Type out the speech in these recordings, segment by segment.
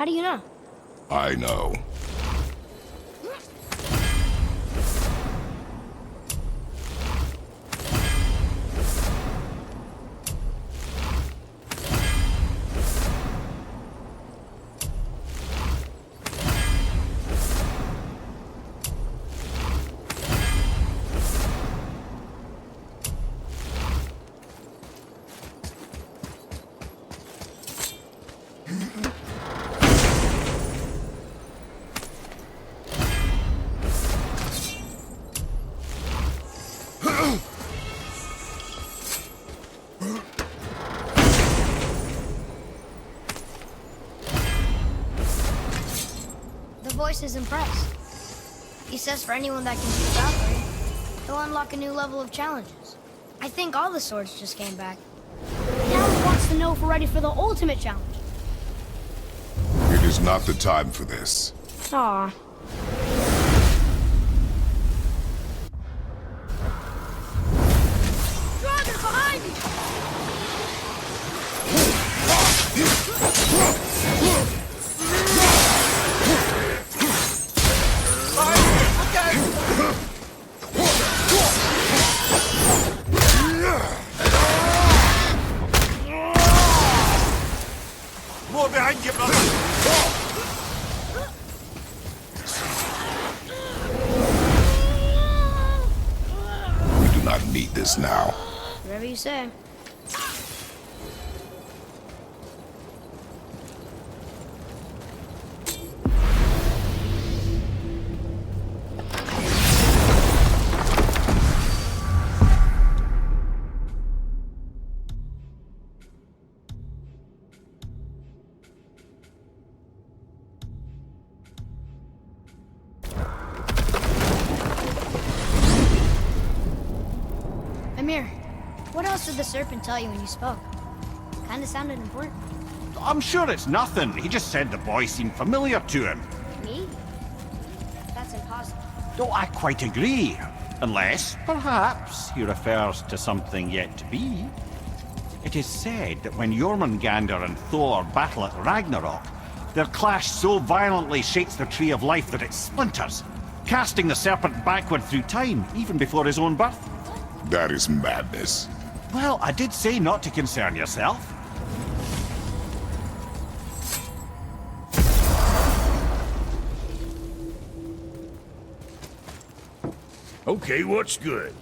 How do you know? I know. The voice is impressed. He says for anyone that can beat Vakryrie, he'll unlock a new level of challenges. I think all the swords just came back. Now he wants to know if we're ready for the ultimate challenge. It is not the time for this. Aw. Dragon behind me! More behind you, brother! We do not need this now. Whatever you say. Amir, what else did the serpent tell you when you spoke? Kinda sounded important. I'm sure it's nothing. He just said the boy seemed familiar to him. Me? That's impossible. Though I quite agree. Unless, perhaps, he refers to something yet to be. It is said that when Jormungandr and Thor battle at Ragnarok, their clash so violently shakes the Tree of Life that it splinters, casting the serpent backward through time, even before his own birth. That is madness. Well, I did say not to concern yourself. Okay, what's good?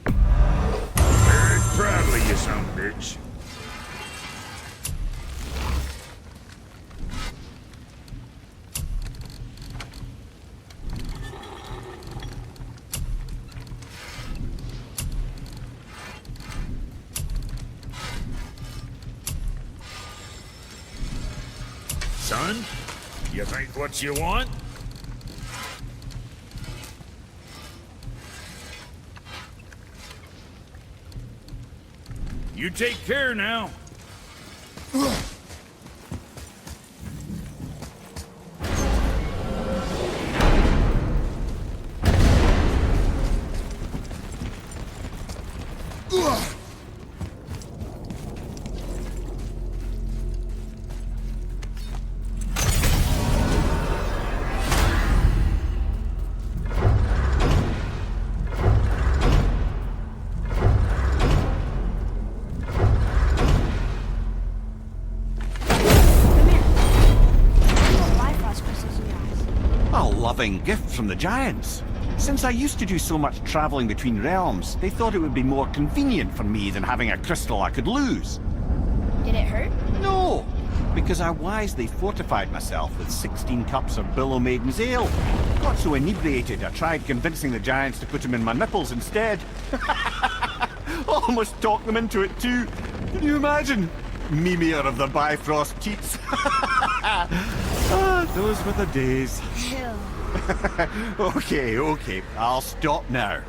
Very proud of you, son of a bitch. Son, you think what you want? You take care now. Loving gift from the giants. Since I used to do so much traveling between realms, they thought it would be more convenient for me than having a crystal I could lose. Did it hurt? No, because I wisely fortified myself with 16 cups of Billow Maiden's Ale. Got so inebriated, I tried convincing the giants to put them in my nipples instead. Almost talked them into it too. Can you imagine? Mimier of the Bifrost teats. Those were the days. Ew. Okay, I'll stop now.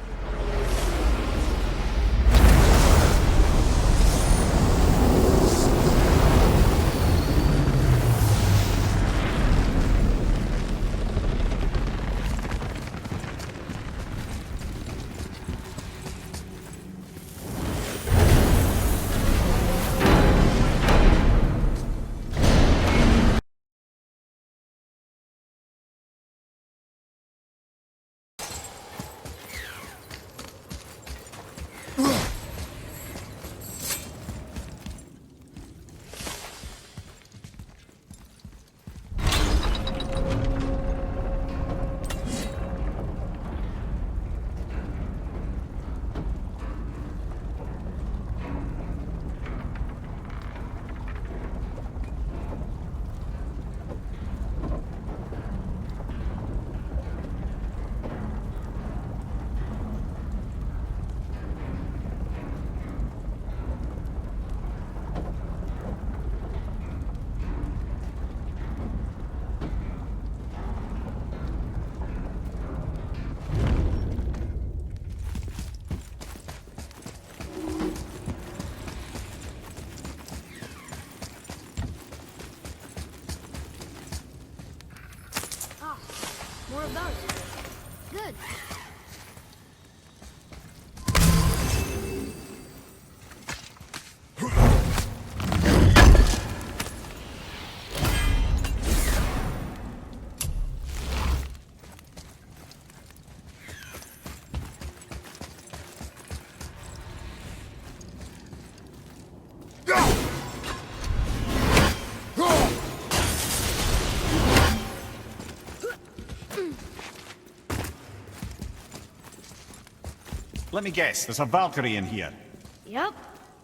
Let me guess, there's a Valkyrie in here. Yep.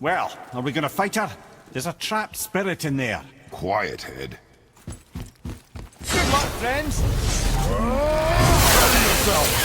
Well, are we gonna fight her? There's a trapped spirit in there. Quiet, Head. Good luck, friends! Ready yourself!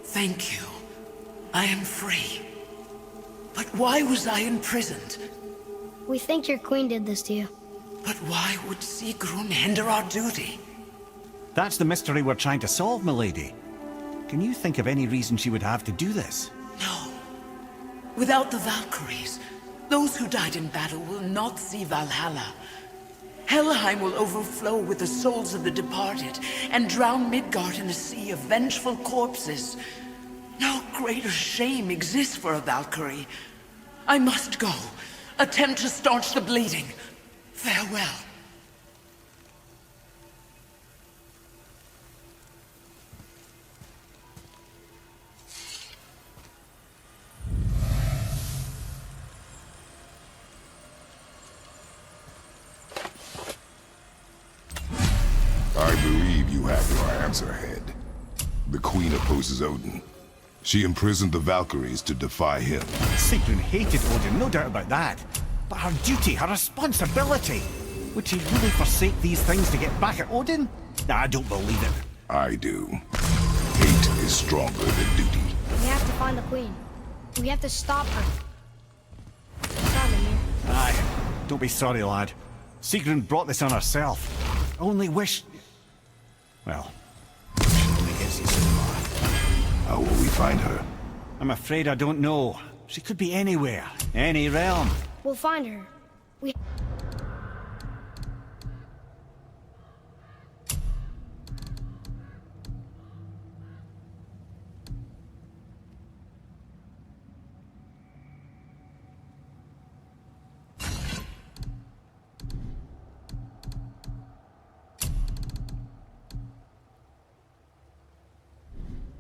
Thank you. I am free. But why was I imprisoned? We think your queen did this to you. But why would Sigrun hinder our duty? That's the mystery we're trying to solve, milady. Can you think of any reason she would have to do this? No. Without the Valkyries, those who died in battle will not see Valhalla. Helheim will overflow with the souls of the departed and drown Midgard in a sea of vengeful corpses. No greater shame exists for a Valkyrie. I must go. Attempt to staunch the bleeding. Farewell. I believe you have your answer, Head. The Queen opposes Odin. She imprisoned the Valkyries to defy him. Sigrun hated Odin, no doubt about that. But her duty, her responsibility. Would she really forsake these things to get back at Odin? Nah, I don't believe it. I do. Hate is stronger than duty. We have to find the queen. We have to stop her. Sorry, Mimir. Aye, don't be sorry, lad. Sigrun brought this on herself. I only wish... Well, she only gets you so far. How will we find her? I'm afraid I don't know. She could be anywhere, any realm. We'll find her. We...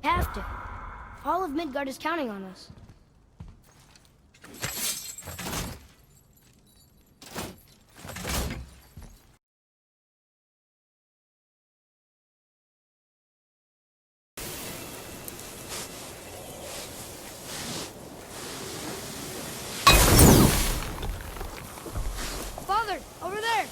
have to. All of Midgard is counting on us. Father, over there!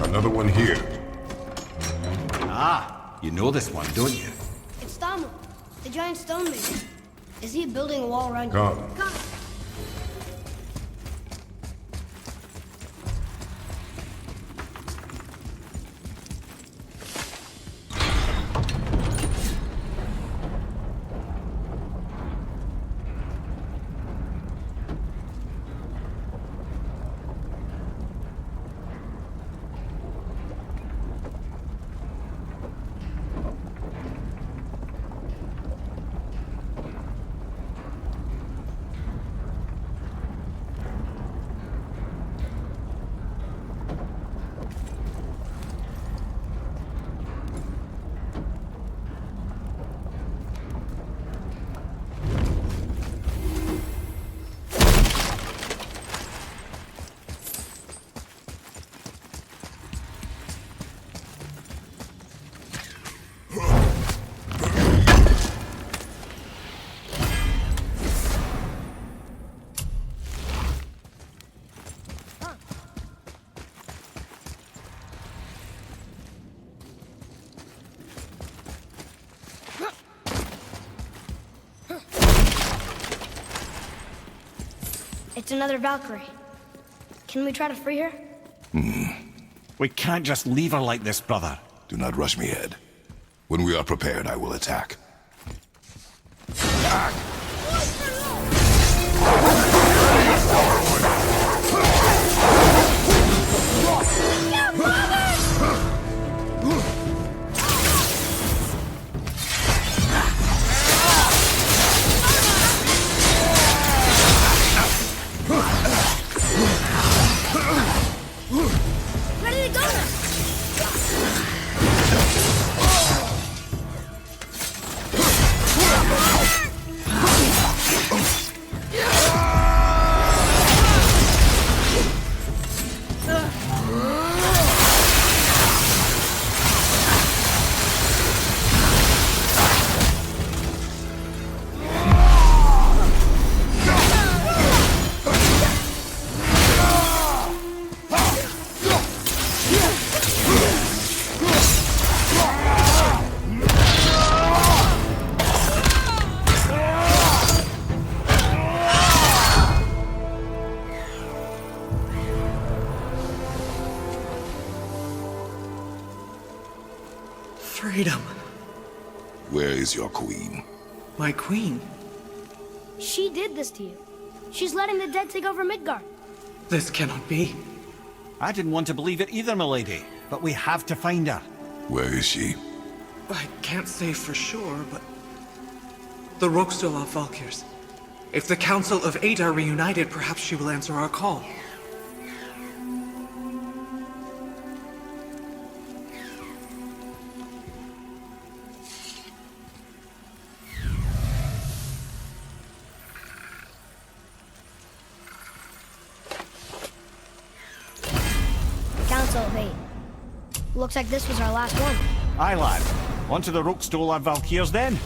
Another one here. Ah, you know this one, don't you? It's Thamur, the giant stone mason. Is he building a wall around you? Come. Come. It's another Valkyrie. Can we try to free her? We can't just leave her like this, brother. Do not rush me, Ed. When we are prepared, I will attack. Ready to go now! Freedom. Where is your queen? My queen. She did this to you. She's letting the dead take over Midgard. This cannot be. I didn't want to believe it either, milady. But we have to find her. Where is she? I can't say for sure, but... The Rokstol are Valkyrs. If the Council of Eight are reunited, perhaps she will answer our call. Council of Eight. Looks like this was our last one. Aye, lad. On to the Rokstol Valkyrs then.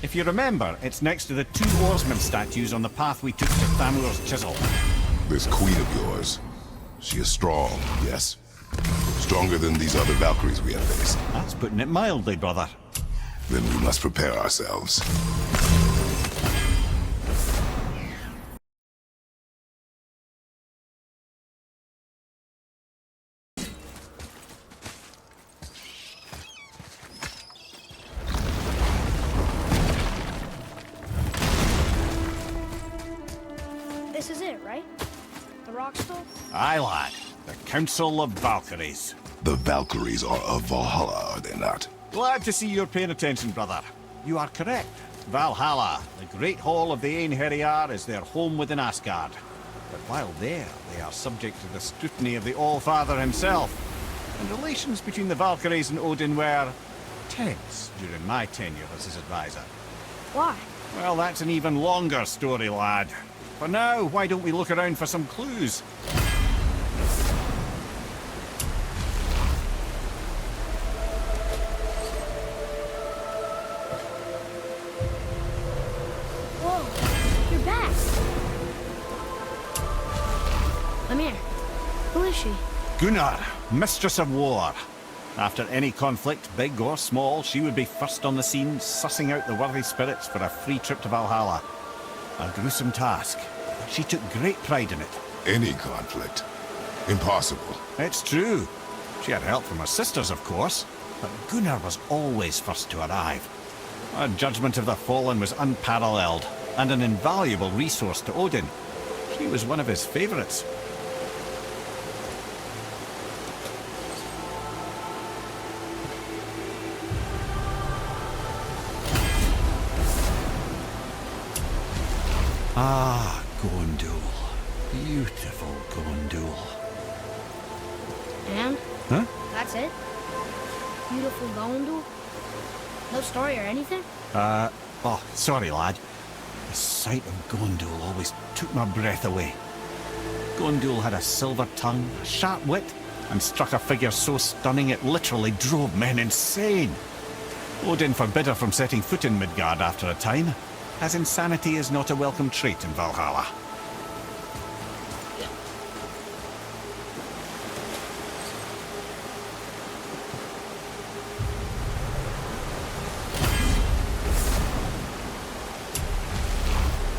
If you remember, it's next to the two oarsmen statues on the path we took to Thamur's chisel. This queen of yours. She is strong, yes? Stronger than these other Valkyries we have faced. That's putting it mildly, brother. Then we must prepare ourselves. This is it, right? The Rockstall? Aye, lad. The Council of Valkyries. The Valkyries are of Valhalla, are they not? Glad to see you're paying attention, brother. You are correct. Valhalla, the great hall of the Einherjar, is their home within Asgard. But while there, they are subject to the scrutiny of the All-Father himself. And relations between the Valkyries and Odin were tense during my tenure as his advisor. Why? Well, that's an even longer story, lad. For now, why don't we look around for some clues? Whoa, you're back. Amir, who is she? Gunnar, Mistress of War. After any conflict, big or small, she would be first on the scene, sussing out the worthy spirits for a free trip to Valhalla. A gruesome task. She took great pride in it. Any conflict. Impossible. It's true. She had help from her sisters, of course, but Gunnar was always first to arrive. Her judgment of the fallen was unparalleled, and an invaluable resource to Odin. She was one of his favorites. Ah, Gondul. Beautiful Gondul. And? Huh? That's it? Beautiful Gondul? No story or anything? Oh, sorry, lad. The sight of Gondul always took my breath away. Gondul had a silver tongue, a sharp wit, and struck a figure so stunning it literally drove men insane. Odin forbid her from setting foot in Midgard after a time, as insanity is not a welcome trait in Valhalla.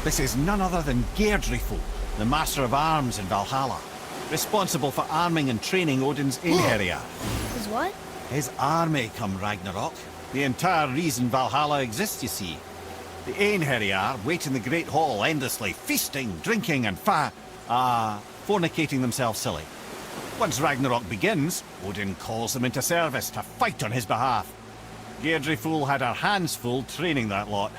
This is none other than Geirdrifo, the Master of Arms in Valhalla, responsible for arming and training Odin's Einherjar. Is what? His army come Ragnarok. The entire reason Valhalla exists, you see. The Einherjar wait in the Great Hall endlessly, feasting, drinking, and fornicating themselves silly. Once Ragnarok begins, Odin calls them into service to fight on his behalf. Deirdre Fool had her hands full training that lot.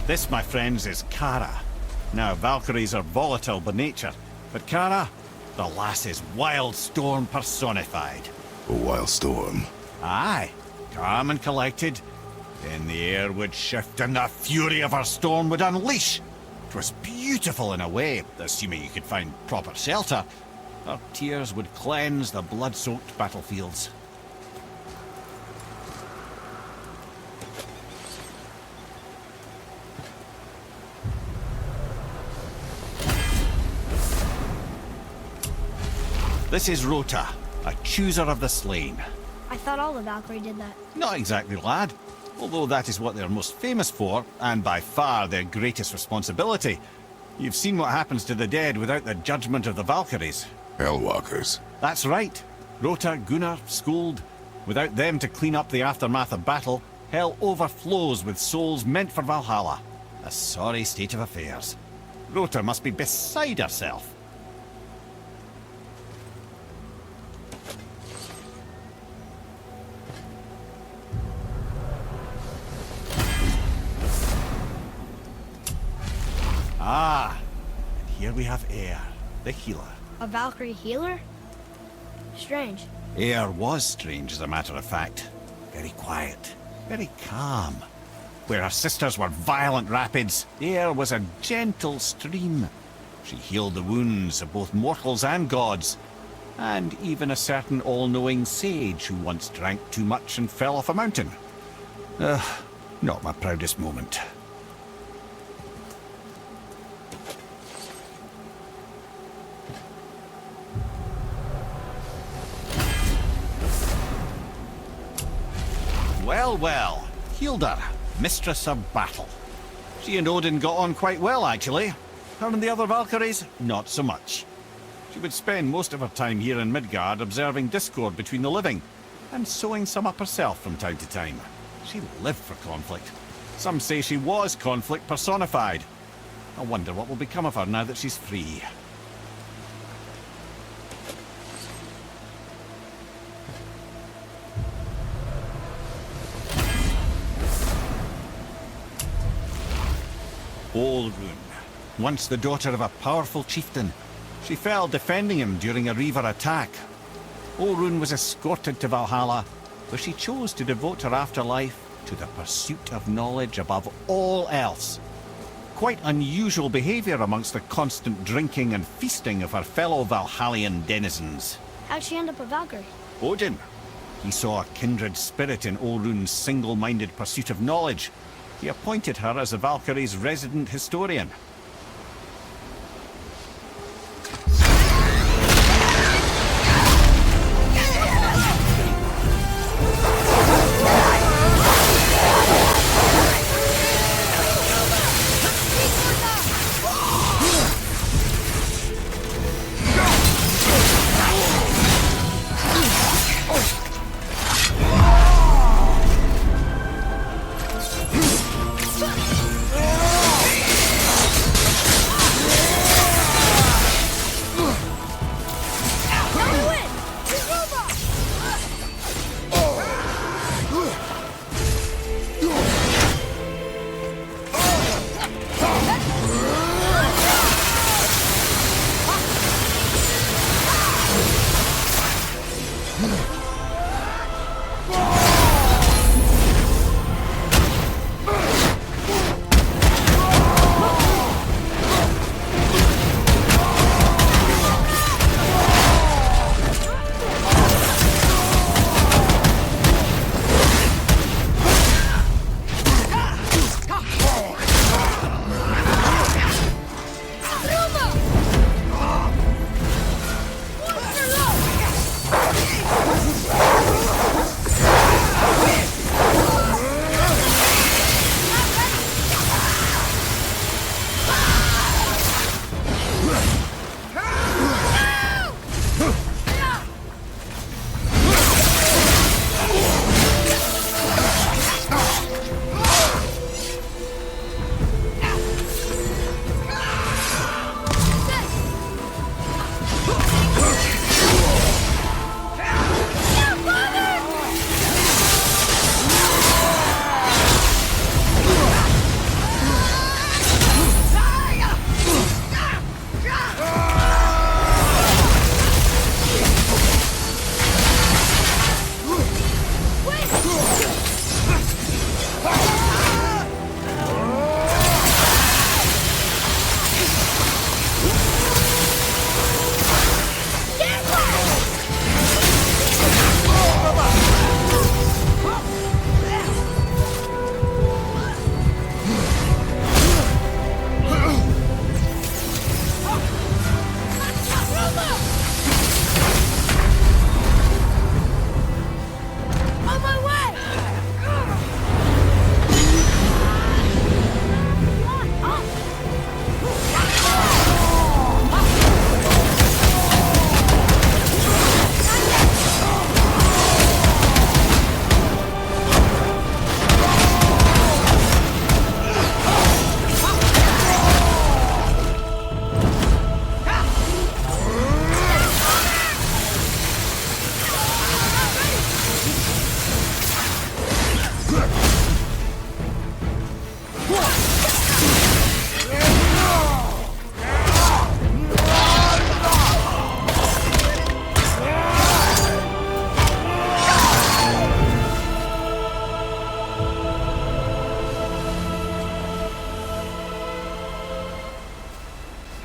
This, my friends, is Kara. Now, Valkyries are volatile by nature, but Kara, the lass is wild storm personified. A wild storm. Aye, calm and collected. Then the air would shift and the fury of her storm would unleash. 'Twas beautiful in a way, assuming you could find proper shelter. Her tears would cleanse the blood-soaked battlefields. This is Rota, a chooser of the slain. I thought all the Valkyrie did that. Not exactly, lad. Although that is what they're most famous for, and by far their greatest responsibility. You've seen what happens to the dead without the judgment of the Valkyries. Hellwalkers. That's right. Rota, Gunnar, Skuld. Without them to clean up the aftermath of battle, hell overflows with souls meant for Valhalla. A sorry state of affairs. Rota must be beside herself. Ah, and here we have Air, the healer. A Valkyrie healer? Strange. Air was strange, as a matter of fact. Very quiet, very calm. Where her sisters were violent rapids, Air was a gentle stream. She healed the wounds of both mortals and gods, and even a certain all-knowing sage who once drank too much and fell off a mountain. Not my proudest moment. Well, well, healed her, mistress of battle. She and Odin got on quite well, actually. Her and the other Valkyries, not so much. She would spend most of her time here in Midgard observing discord between the living, and sewing some up herself from time to time. She lived for conflict. Some say she was conflict personified. I wonder what will become of her now that she's free. Olrun, once the daughter of a powerful chieftain. She fell defending him during a Reaver attack. Olrun was escorted to Valhalla, where she chose to devote her afterlife to the pursuit of knowledge above all else. Quite unusual behavior amongst the constant drinking and feasting of her fellow Valhallian denizens. How'd she end up a Valkyrie? Odin. He saw a kindred spirit in Olrun's single-minded pursuit of knowledge. He appointed her as the Valkyrie's resident historian.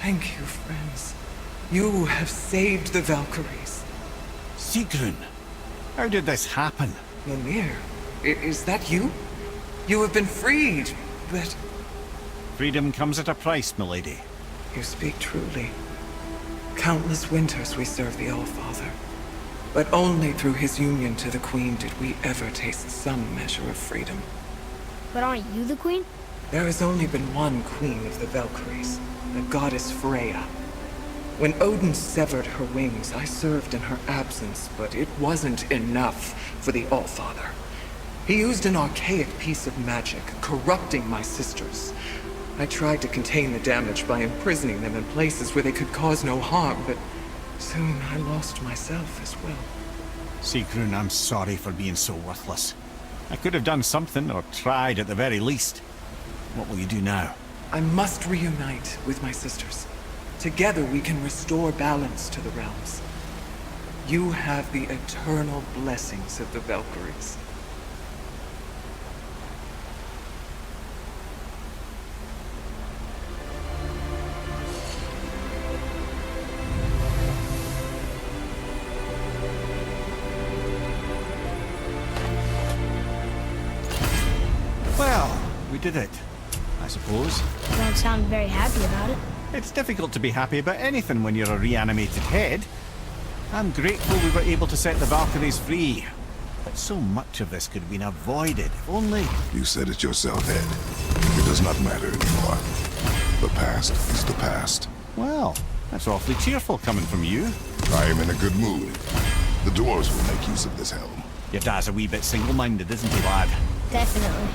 Thank you, friends. You have saved the Valkyries. Sigrun, how did this happen? Mimir, is that you? You have been freed, but... Freedom comes at a price, milady. You speak truly. Countless winters we served the All-Father. But only through his union to the Queen did we ever taste some measure of freedom. But aren't you the queen? There has only been one Queen of the Valkyries, the goddess Freya. When Odin severed her wings, I served in her absence, but it wasn't enough for the All-Father. He used an archaic piece of magic, corrupting my sisters. I tried to contain the damage by imprisoning them in places where they could cause no harm, but soon I lost myself as well. Sigrun, I'm sorry for being so worthless. I could have done something, or tried at the very least. What will you do now? I must reunite with my sisters. Together we can restore balance to the realms. You have the eternal blessings of the Valkyries. Well, we did it, I suppose. You don't sound very happy about it. It's difficult to be happy about anything when you're a reanimated head. I'm grateful we were able to set the Valkyries free. But so much of this could have been avoided, if only... You said it yourself, Ed. It does not matter anymore. The past is the past. Well, that's awfully cheerful coming from you. I am in a good mood. The dwarves will make use of this helm. Your dad's a wee bit single-minded, isn't he, lad? Definitely.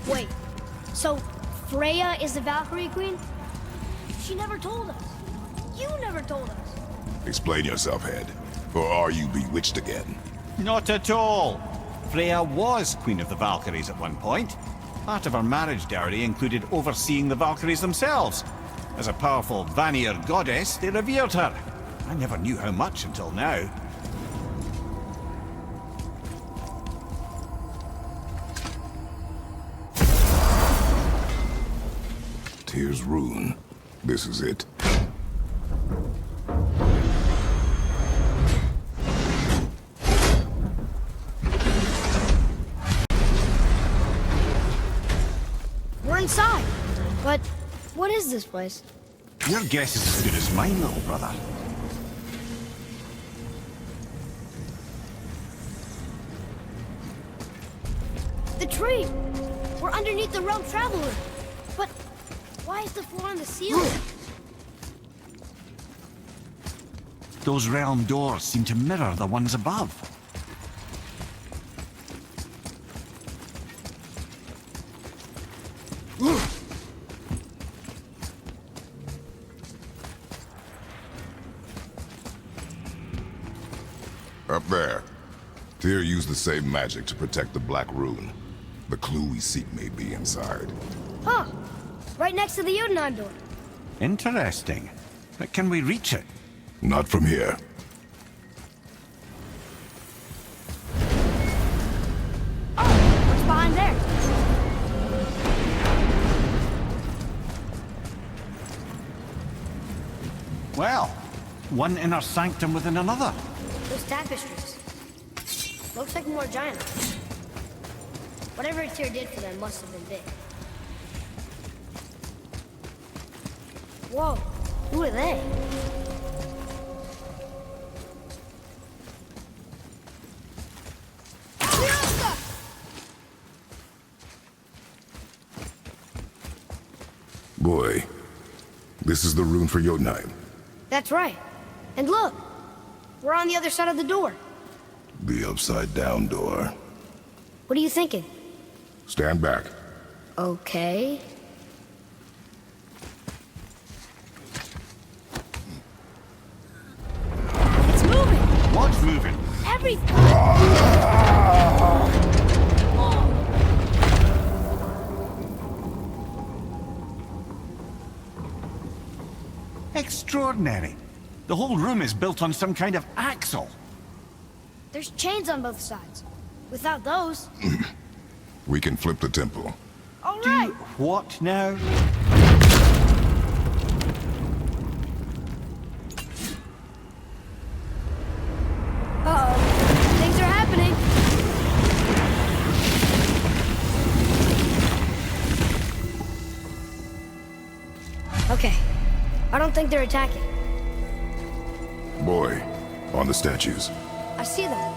Wait, so Freya is the Valkyrie Queen? She never told us. You never told us. Explain yourself, Head. Or are you bewitched again? Not at all. Freya was Queen of the Valkyries at one point. Part of her marriage dowry included overseeing the Valkyries themselves. As a powerful Vanir goddess, they revered her. I never knew how much until now. Tyr's rune. This is it. We're inside. But what is this place? Your guess is as good as mine, little brother. The tree! We're underneath the realm traveler. But Why is the floor on the ceiling? Those realm doors seem to mirror the ones above. Up there. Tyr used the same magic to protect the Black Rune. The clue we seek may be inside. Huh. Right next to the Jotunheim door. Interesting. But can we reach it? Not from here. Oh, what's behind there? Well, one inner sanctum within another. Those tapestries. Looks like more giant. Whatever Tyr did for them must have been big. Whoa, who are they? Boy, this is the rune for Jotunheim. That's right. And look, we're on the other side of the door. The upside-down door. What are you thinking? Stand back. Okay. It's moving! What's moving? Everything! Extraordinary. The whole room is built on some kind of axle. There's chains on both sides. Without those... We can flip the temple. All right! What now? Uh-oh. Things are happening. Okay. I don't think they're attacking. Boy, on the statues. I see them.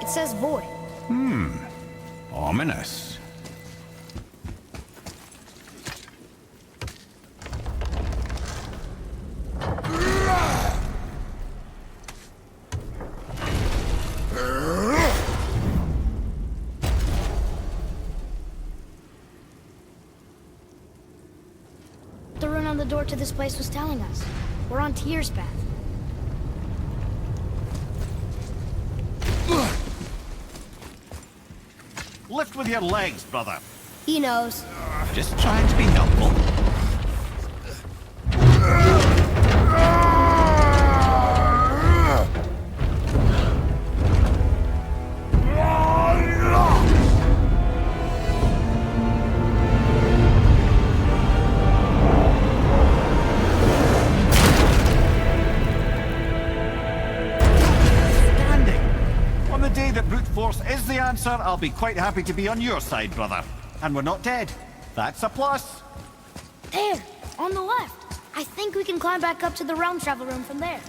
It says boy. Ominous. The rune on the door to this place was telling us. We're on Tyr's path. Lift with your legs, brother. He knows. Just trying to be helpful. On the day that brute force is the answer, I'll be quite happy to be on your side, brother. And we're not dead. That's a plus. There! On the left! I think we can climb back up to the realm travel room from there.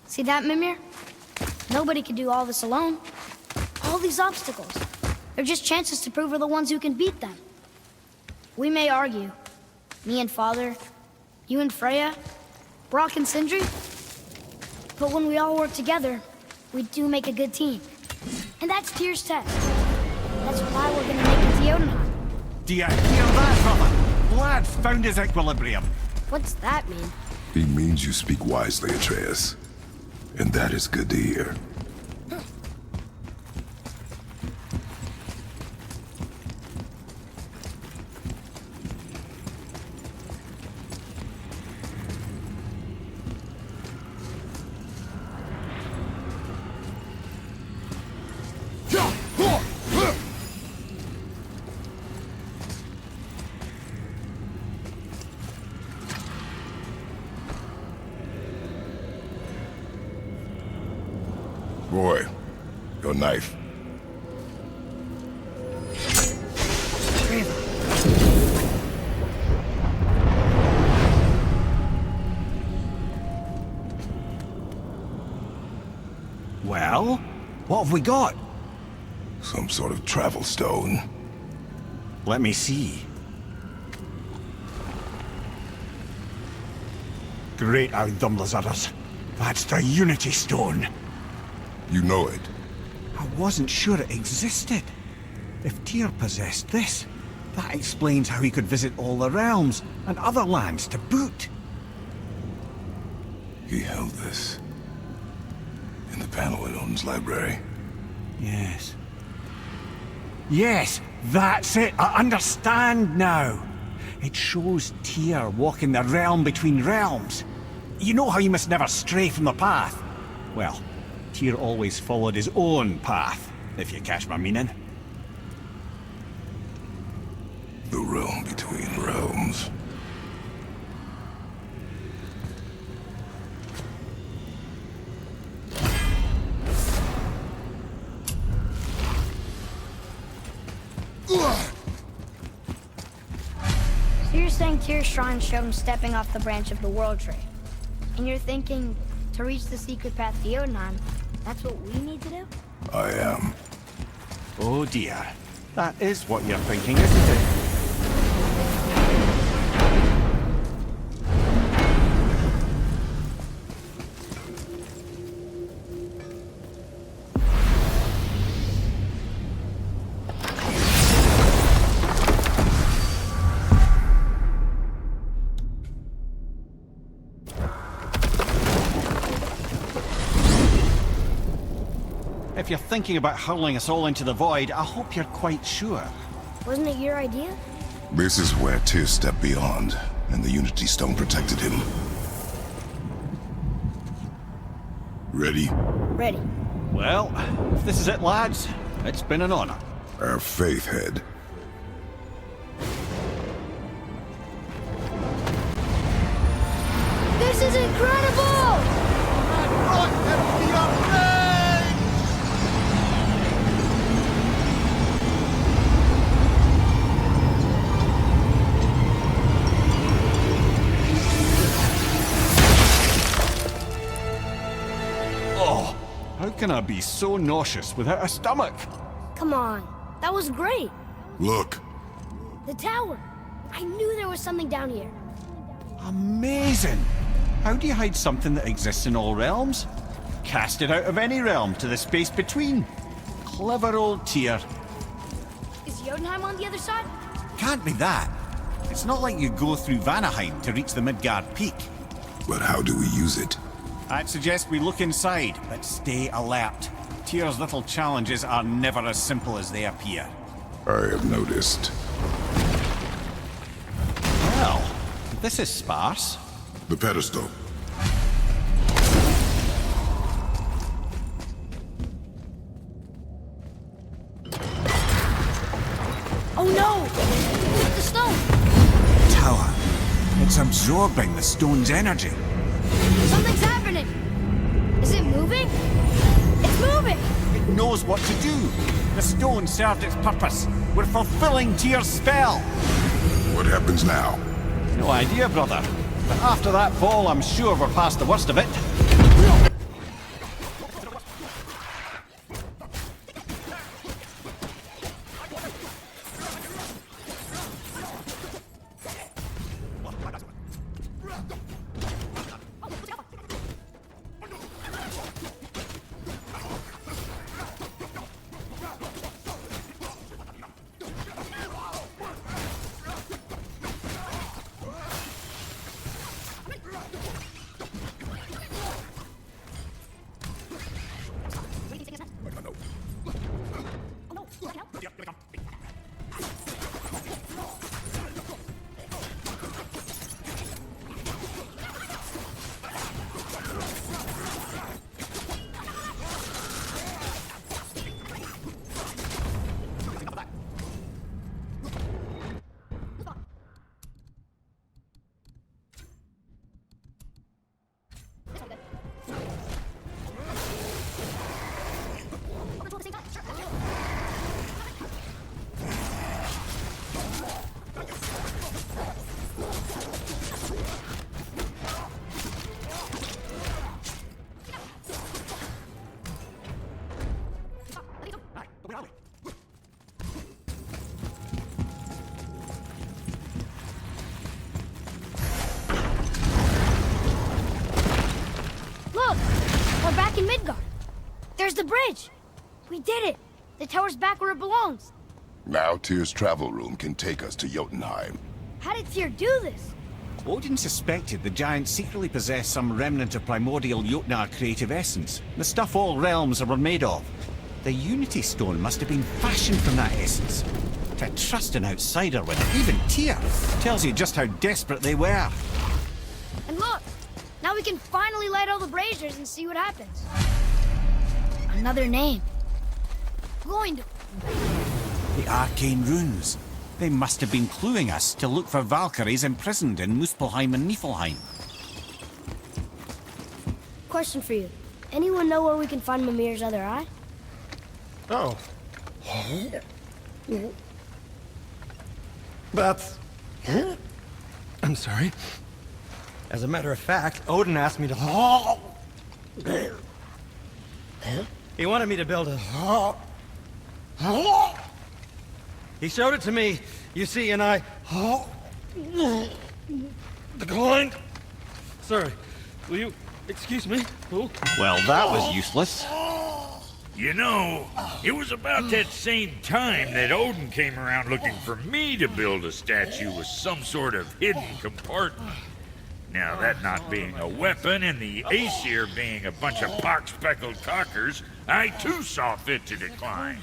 See that, Mimir? Nobody could do all this alone. All these obstacles. They're just chances to prove we're the ones who can beat them. We may argue. Me and Father, you and Freya, Brock and Sindri. But when we all work together, we do make a good team. And that's Tyr's test. That's why we're gonna make it to Jotunheim. Do you hear that, brother? Lad's found his equilibrium. What's that mean? He means you speak wisely, Atreus. And that is good to hear. Boy, your knife. What have we got? Some sort of travel stone. Let me see. Great out them lizards. That's the Unity Stone. You know it. I wasn't sure it existed. If Tyr possessed this, that explains how he could visit all the realms and other lands to boot. He held this in the panel in Odin's library. Yes. Yes, that's it. I understand now. It shows Tyr walking the realm between realms. You know how you must never stray from the path? Well, Tyr always followed his own path, if you catch my meaning. The realm between realms. So you're saying Tyr's shrine showed him stepping off the branch of the World Tree. And you're thinking, to reach the secret path to Jotunheim, that's what we need to do? I am. Oh dear. That is what you're thinking, isn't it? If you're thinking about hurling us all into the void, I hope you're quite sure. Wasn't it your idea? This is where Tyr stepped beyond, and the Unity Stone protected him. Ready? Ready. Well, if this is it, lads, it's been an honor. Our faith head. This is incredible! Oh, how can I be so nauseous without a stomach? Come on, that was great. Look. The tower. I knew there was something down here. Amazing! How do you hide something that exists in all realms? Cast it out of any realm to the space between. Clever old Tyr. Is Jotunheim on the other side? Can't be that. It's not like you go through Vanaheim to reach the Midgard Peak. But how do we use it? I'd suggest we look inside, but stay alert. Tyr's little challenges are never as simple as they appear. I have noticed. Well, this is sparse. The pedestal. Oh no! It's the stone! Tower. It's absorbing the stone's energy. Something's happening! Is it moving? It's moving! It knows what to do. The stone served its purpose. We're fulfilling Tyr's spell. What happens now? No idea, brother. But after that fall, I'm sure we're past the worst of it. back in Midgard. There's the bridge. We did it. The tower's back where it belongs. Now Tyr's travel room can take us to Jotunheim. How did Tyr do this? Odin suspected the giant secretly possessed some remnant of primordial Jotnar creative essence, the stuff all realms were made of. The Unity Stone must have been fashioned from that essence. To trust an outsider with it, even Tyr, tells you just how desperate they were. And look, now we can finally light all the braziers and see what happens. Another name. Going to... The arcane runes. They must have been cluing us to look for Valkyries imprisoned in Muspelheim and Niflheim. Question for you. Anyone know where we can find Mimir's other eye? Oh. That's... I'm sorry. As a matter of fact, Odin asked me to... He wanted me to build a... He showed it to me, you see, and I... declined. Sorry. Will you excuse me? Oh. Well, that was useless. You know, it was about that same time that Odin came around looking for me to build a statue with some sort of hidden compartment. Now, that not being a weapon and the Aesir being a bunch of pock-speckled cockers, I too saw fit to decline.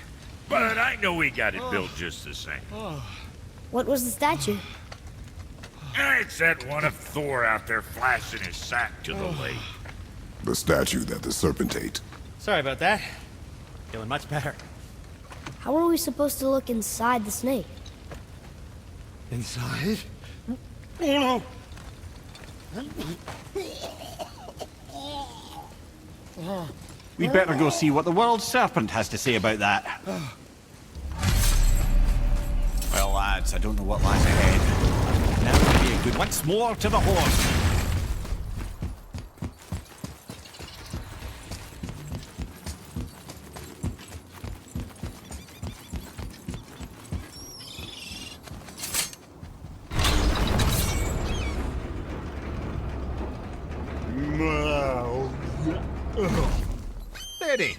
But I know we got it built just the same. What was the statue? It's that one of Thor out there flashing his sack to the lake. The statue that the serpent ate. Sorry about that. Feeling much better. How are we supposed to look inside the snake? Inside? Oh no! We'd better go see what the world serpent has to say about that. Well, lads, I don't know what lies ahead. Now would be a good once more to the horse. Steady.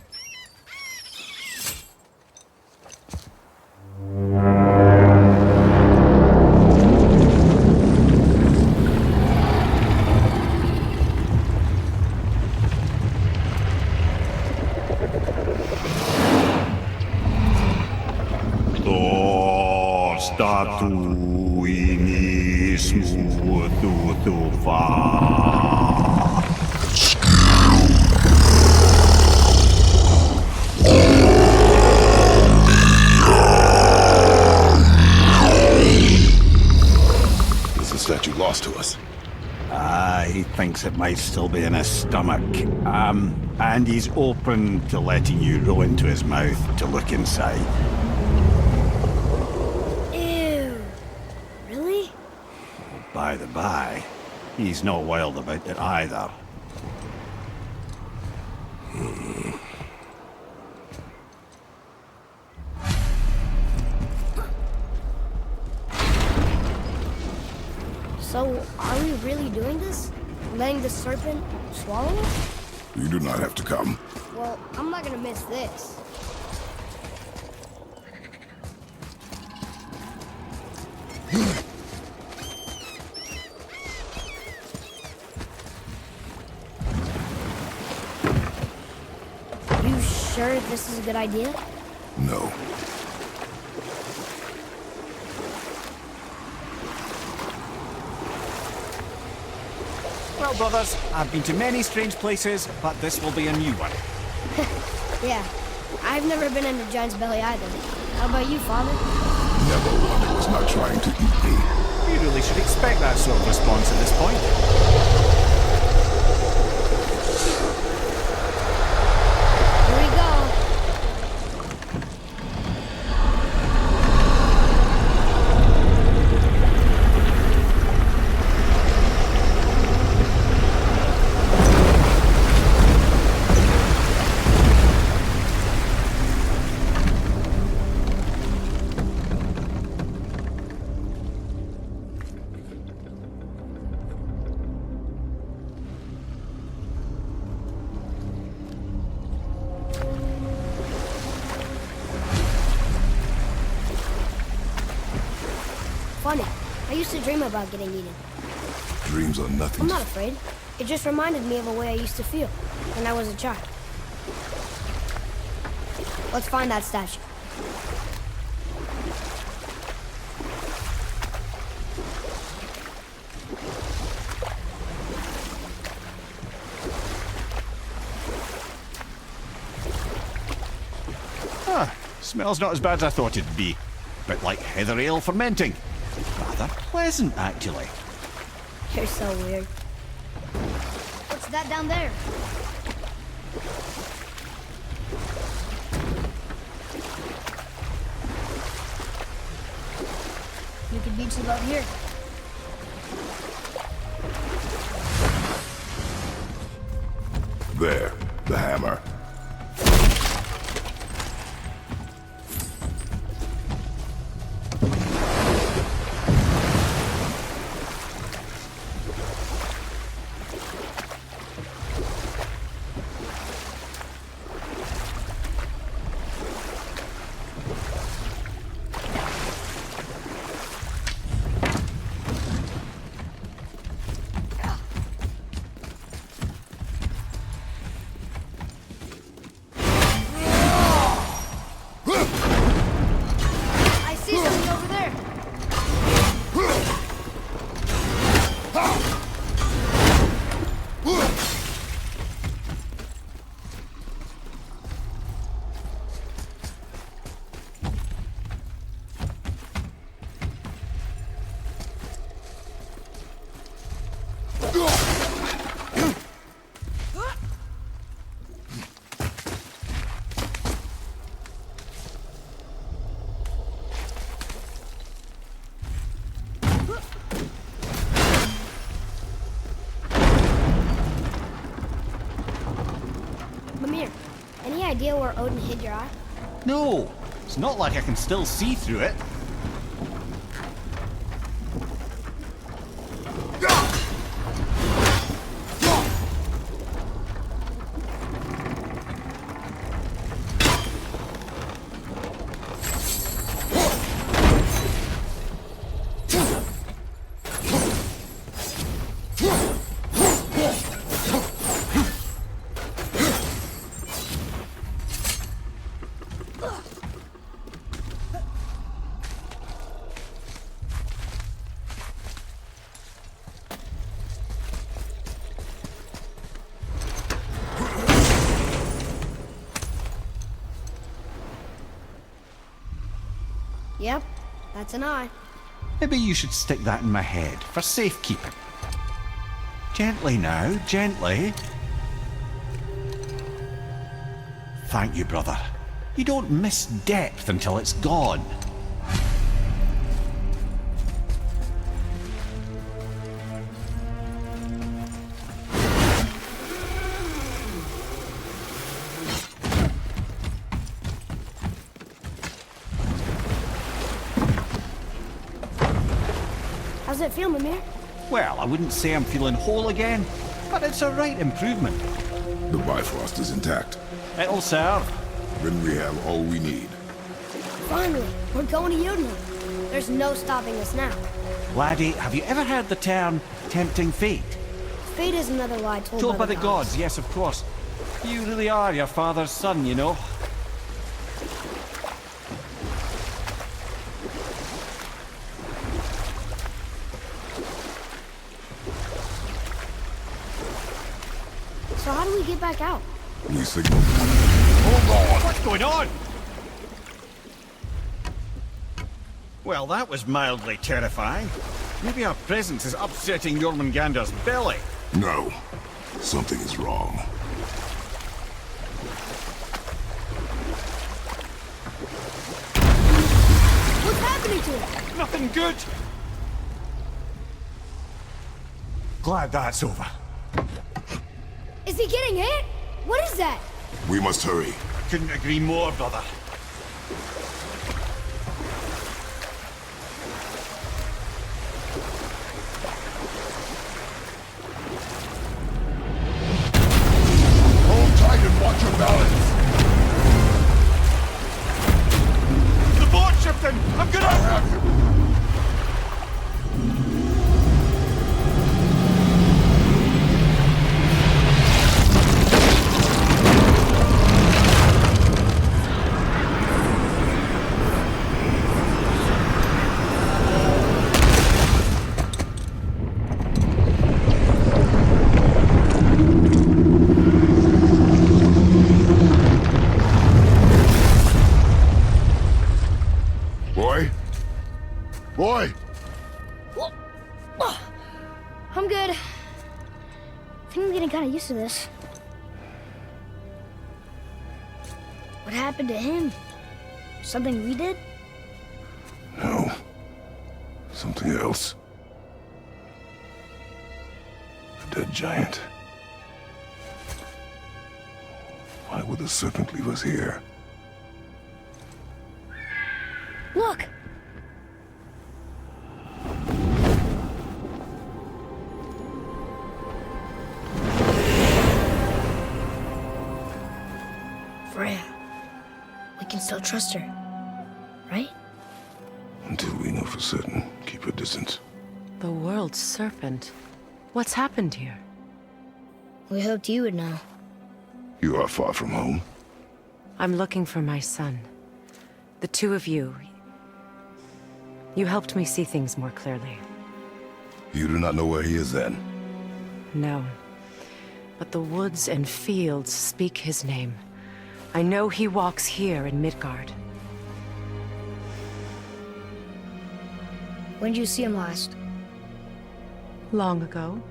To us. He thinks it might still be in his stomach. And he's open to letting you roll into his mouth to look inside. Ew. Really? By the by, he's not wild about it either. So, are we really doing this? Letting the serpent swallow us? You do not have to come. Well, I'm not gonna miss this. You sure this is a good idea? No. Well, brothers, I've been to many strange places, but this will be a new one. Yeah, I've never been in a giant's belly either. How about you, Father? Never one who was not trying to eat me. We really should expect that sort of response at this point. Here we go. used to dream about getting eaten. Dreams are nothing. I'm not afraid. It just reminded me of a way I used to feel when I was a child. Let's find that statue. Smells not as bad as I thought it'd be. Bit like heather ale fermenting. Rather pleasant, actually. You're so weird. What's that down there? You could beach above here. There, the hammer. I see something over there. Mimir, any idea where Odin hid your eye? No, it's not like I can still see through it. Yep, that's an eye. Maybe you should stick that in my head for safekeeping. Gently now, gently. Thank you, brother. You don't miss depth until it's gone. How's it feel, Mimir? Well, I wouldn't say I'm feeling whole again, but it's a right improvement. The Bifrost is intact. It'll serve. Then we have all we need. Finally, we're going to Jotunheim. There's no stopping us now. Laddie, have you ever heard the term tempting fate? Fate is another lie Told by the gods, yes, of course. You really are your father's son, you know. So how do we get back out? We signal. Hold on! What's going on? Well, that was mildly terrifying. Maybe our presence is upsetting Jormungandr's belly. No. Something is wrong. What's happening to him? Nothing good! Glad that's over. Is he getting hit? What is that? We must hurry. Couldn't agree more, brother. Hold tight and watch your balance. The boat, Shipton! I'm gonna... I have you. I'm good. I think I'm getting kind of used to this. What happened to him? Something we did? No. Something else. A dead giant. Why would the serpent leave us here? Look! Freya. We can still trust her, right? Until we know for certain, keep her distance. The world's serpent. What's happened here? We hoped you would know. You are far from home. I'm looking for my son. The two of you. You helped me see things more clearly. You do not know where he is then? No. But the woods and fields speak his name. I know he walks here in Midgard. When did you see him last? Long ago.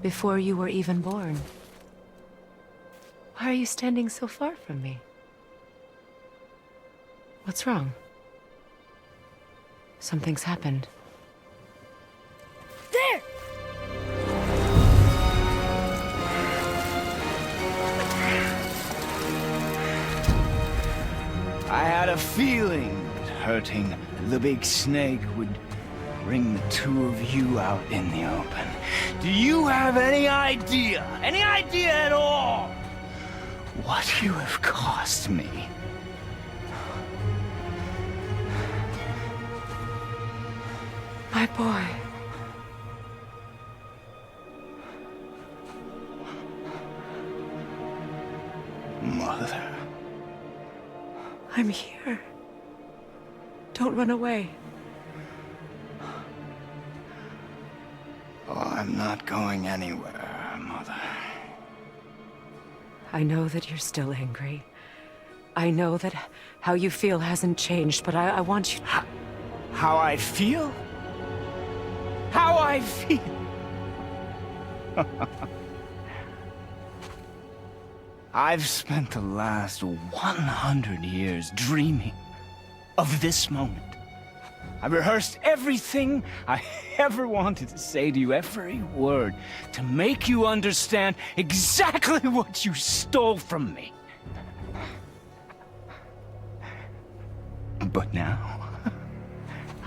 Before you were even born. Why are you standing so far from me? What's wrong? Something's happened. There! I had a feeling that hurting the big snake would bring the two of you out in the open. Do you have any idea at all, what you have cost me? My boy. Mother. I'm here. Don't run away. Oh, I'm not going anywhere, Mother. I know that you're still angry. I know that how you feel hasn't changed, but I want you... How I feel? How I feel? I've spent the last 100 years dreaming of this moment. I rehearsed everything I ever wanted to say to you, every word, to make you understand exactly what you stole from me. But now,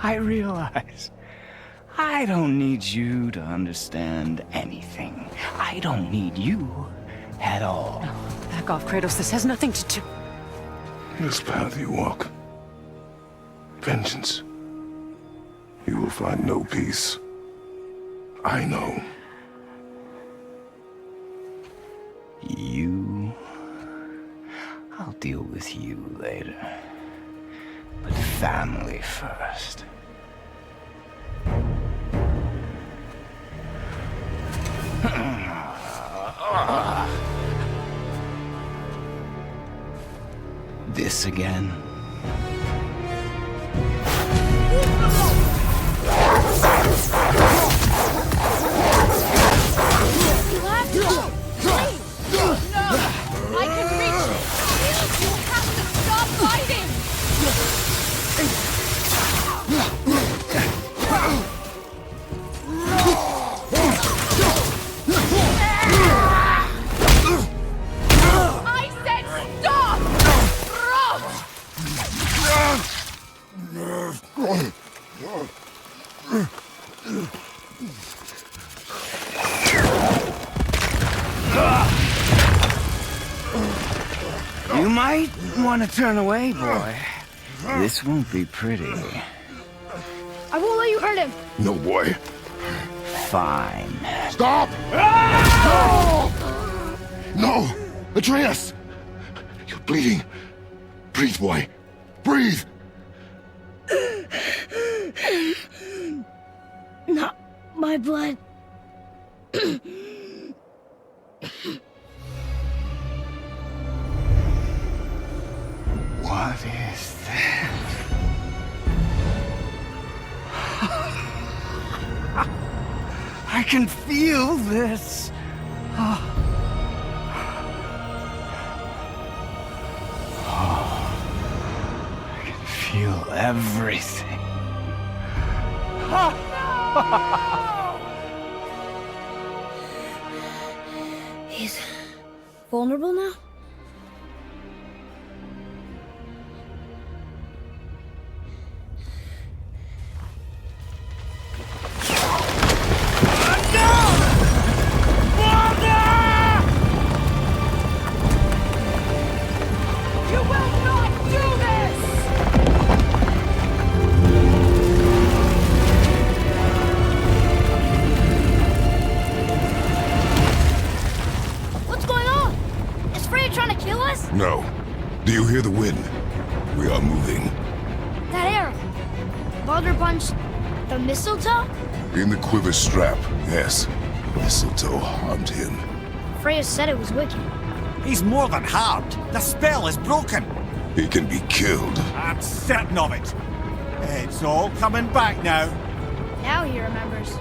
I realize I don't need you to understand anything. I don't need you at all. No, back off, Kratos. This has nothing to do... This path you walk. Vengeance. You will find no peace. I know. You... I'll deal with you later. But family first. This again? You have to go! Please! No! I can reach it! You have to stop fighting! I said stop! You might want to turn away, boy. This won't be pretty. I won't let you hurt him! No, boy. Fine. Stop! No! Atreus! You're bleeding. Breathe, boy. Breathe! Not my blood. What is that? I can feel this. I can feel everything. He's vulnerable now? You will not do this! What's going on? Is Freya trying to kill us? No. Do you hear the wind? We are moving. That arrow. Baldur punched the mistletoe? In the quiver strap, yes. Mistletoe harmed him. Freya said it was wicked. He's more than harmed. The spell is broken. He can be killed. I'm certain of it. It's all coming back now. Now he remembers.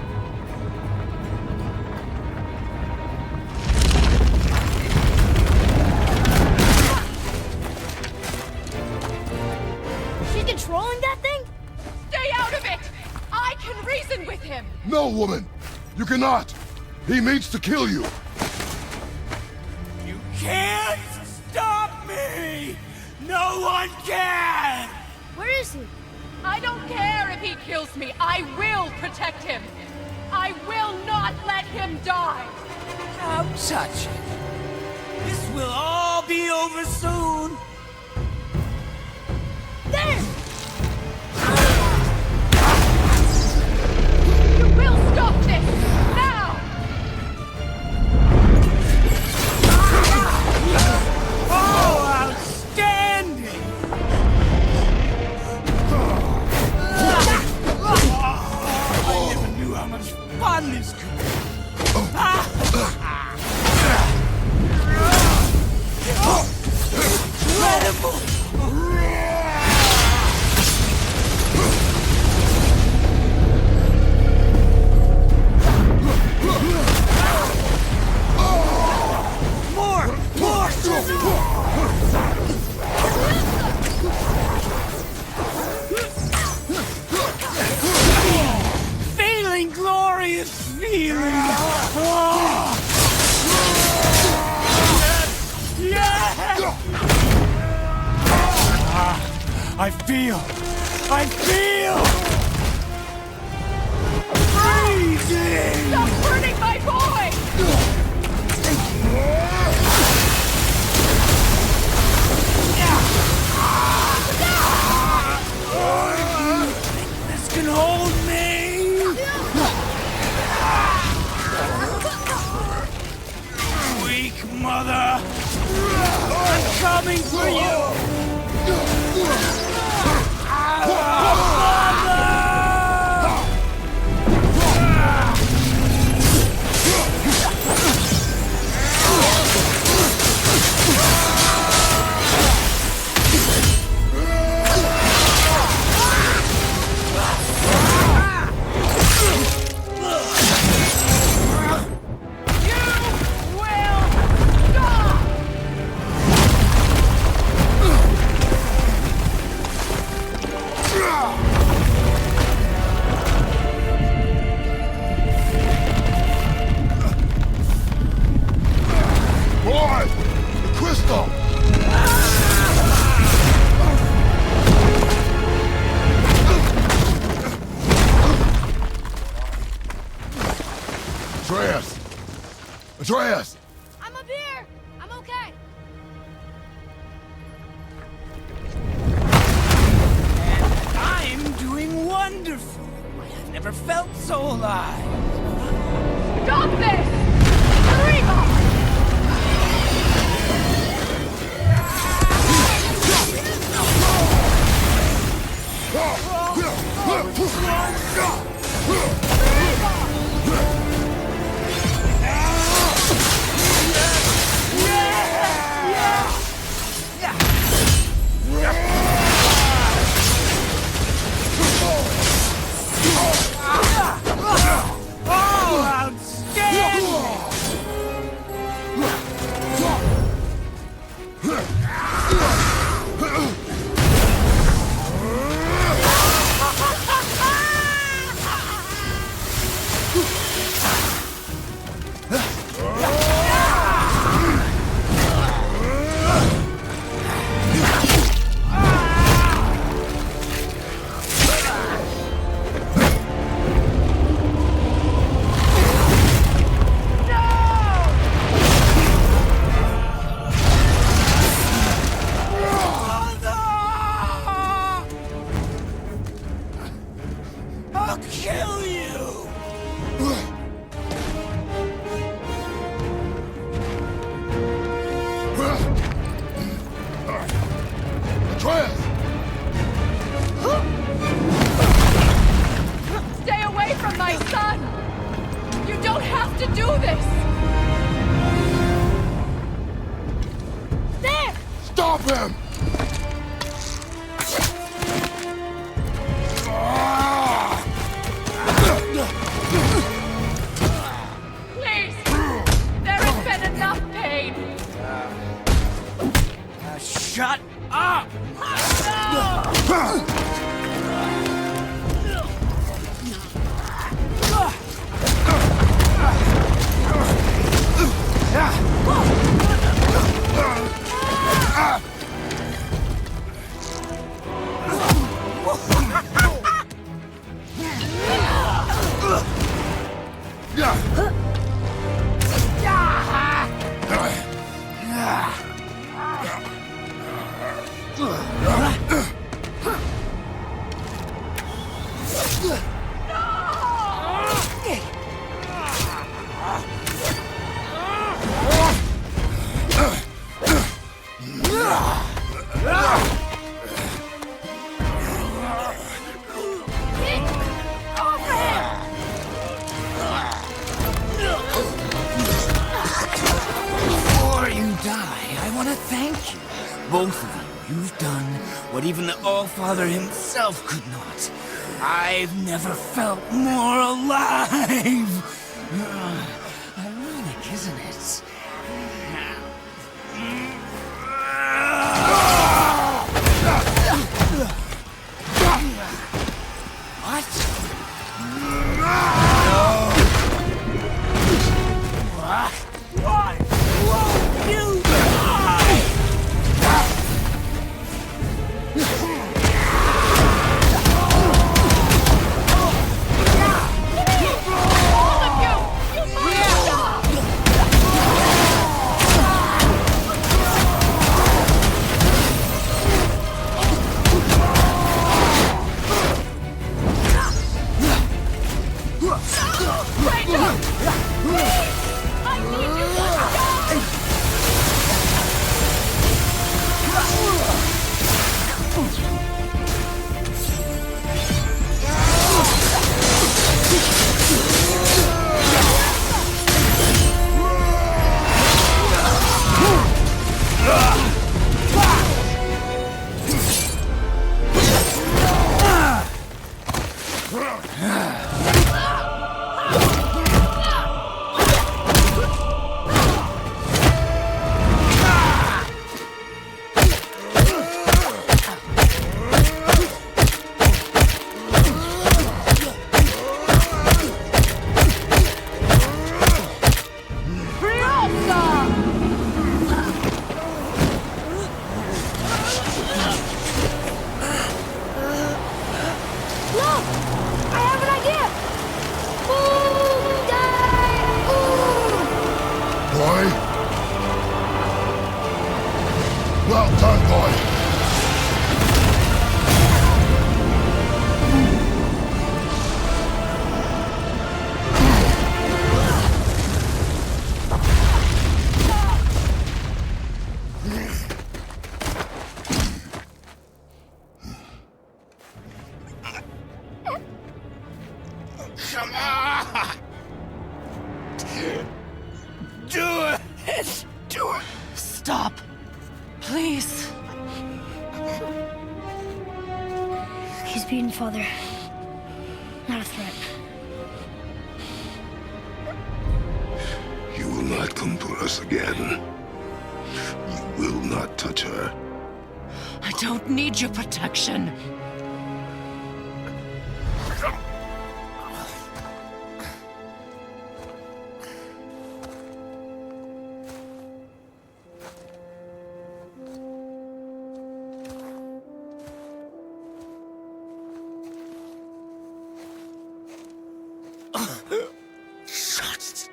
She's controlling that thing? Stay out of it! I can reason with him! No, woman! You cannot! He means to kill you! You can't stop me! No one can! Where is he? I don't care if he kills me. I will protect him. I will not let him die. Don't touch it. This will all be over soon. There! You will stop this! Now! Oh, outstanding! I never knew how much fun this could be. Incredible! Feeling glorious feeling! Oh. Yes! I feel freezing! Stop hurting my boy! This can hold me! Weak mother! I'm coming for you! Boy! The crystal! Atreus! Atreus! I'm up here! I'm okay! I'm doing wonderful! I've never felt so alive! Stop this! Reba! Oh, how Atreus! Stay away from my son! You don't have to do this! There! Stop him! Please! There has been enough pain! Shut up! Before you die, I want to thank you. Both of you. You've done what even the All-Father himself could not. I've never felt more alive! Ironic, isn't it? Why won't you die? All of you! You must stop! Rachel! Please! I need you to stop! Look! I have an idea! Boom! Die! Boom! Boy? Well done, boy. Come on! Do it! Do it! Stop. Please. He's beaten, Father. Not a threat. You will not come for us again. You will not touch her. I don't need your protection.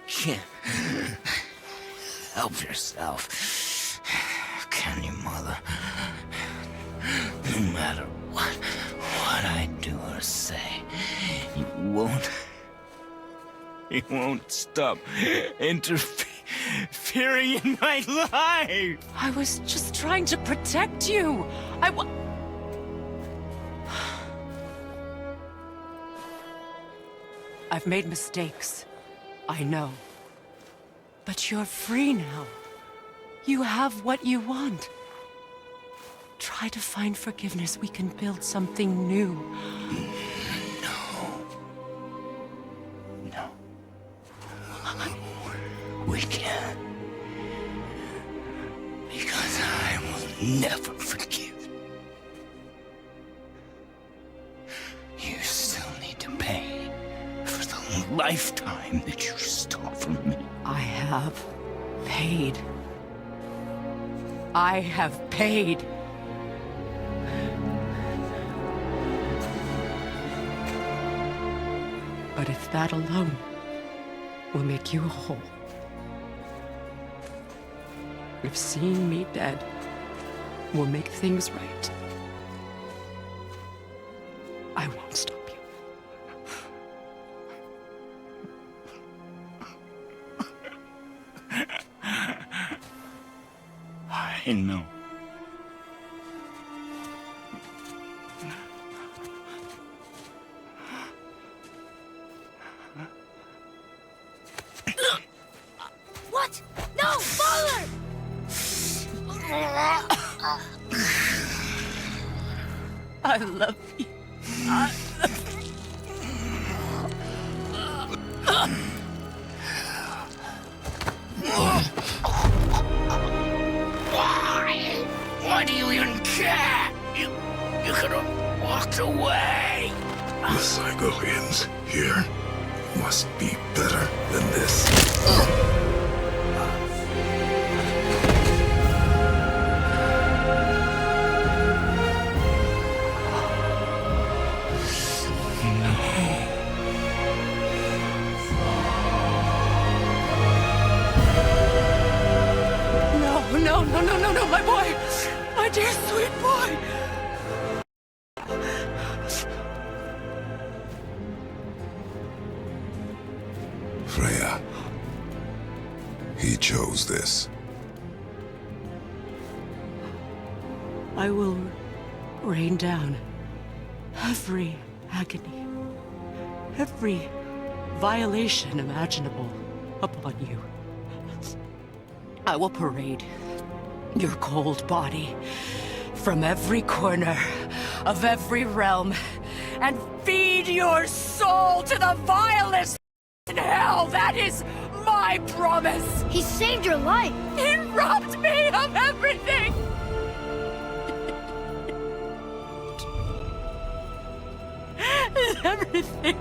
Can't help yourself, can you, Mother? No matter what I do or say, you won't He won't stop interfering in my life. I was just trying to protect you. I've made mistakes. I know. But you're free now. You have what you want. Try to find forgiveness. We can build something new. No. We can't. Because I will never forgive. You still need to pay for the lifetime that you stole from me. I have paid. I have paid. But if that alone will make you whole, if seeing me dead will make things right, I won't stop you. I know. What? No, father! I love you. Why do you even care? You could have walked away. The cycle ends here. Must be better than this. No, my boy! My dear sweet boy! Freya. He chose this. I will rain down every agony, every violation imaginable upon you. I will parade your cold body from every corner of every realm and feed your soul to the vilest in hell. That is my promise. He saved your life. He robbed me of everything. Everything.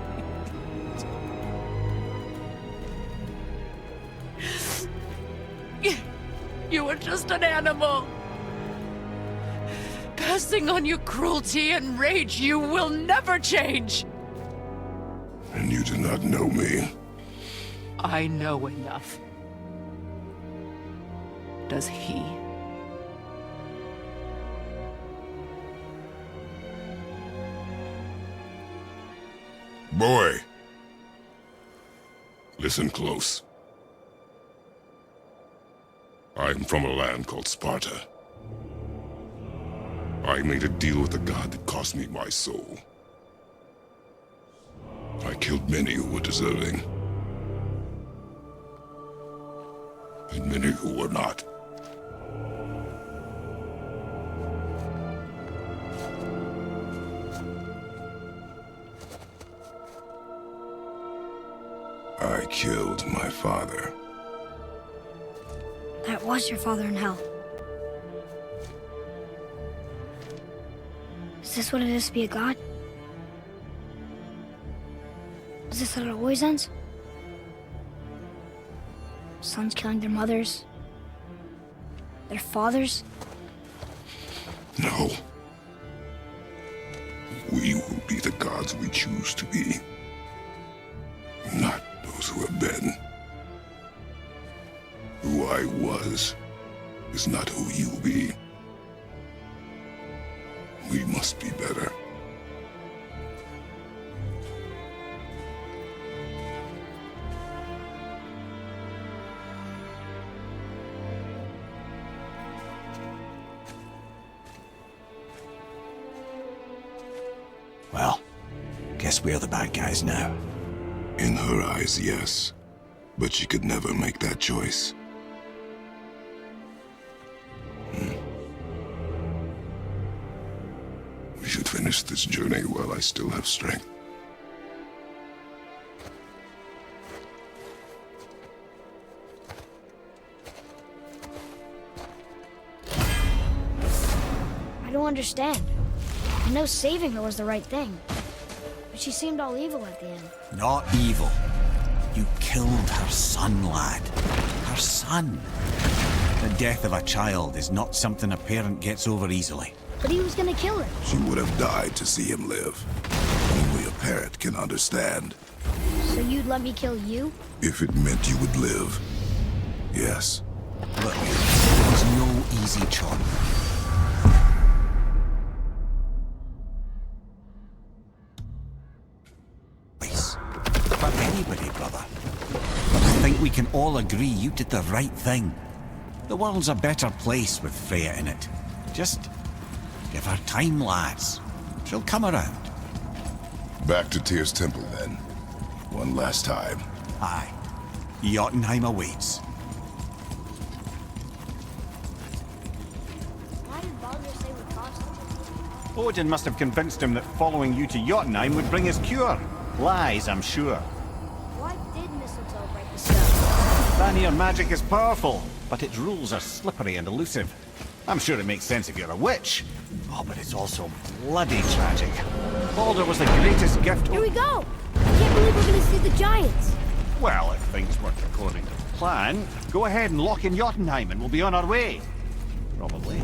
You were just an animal. Passing on your cruelty and rage, you will never change. And you do not know me. I know enough. Does he? Boy. Listen close. I am from a land called Sparta. I made a deal with a god that cost me my soul. I killed many who were deserving. And many who were not. I killed my father. That was your father in hell. Is this what it is to be a god? Is this how it always ends? Sons killing their mothers? Their fathers? No. We will be the gods we choose to be. Not those who have been. Who I was is not who you'll be. We must be better. Well, guess we're the bad guys now. In her eyes, yes. But she could never make that choice. We should finish this journey while I still have strength. I don't understand. I know saving her was the right thing. But she seemed all evil at the end. Not evil. You killed her son, lad. Her son. The death of a child is not something a parent gets over easily. But he was gonna kill her. She would have died to see him live. Only a parent can understand. So you'd let me kill you? If it meant you would live. Yes. Look, it was no easy choice. For anybody, brother. But I think we can all agree you did the right thing. The world's a better place with Freya in it. Just give her time, lads. She'll come around. Back to Tyr's temple, then. One last time. Aye. Jotunheim awaits. Why did Baldur say we cost him? Odin must have convinced him that following you to Jotunheim would bring his cure. Lies, I'm sure. Why did mistletoe break the spell? Vanir magic is powerful, but its rules are slippery and elusive. I'm sure it makes sense if you're a witch. Oh, but it's also bloody tragic. Baldur was the greatest gift. Here we go! I can't believe we're gonna see the giants! Well, if things work according to plan, go ahead and lock in Jotunheim and we'll be on our way. Probably.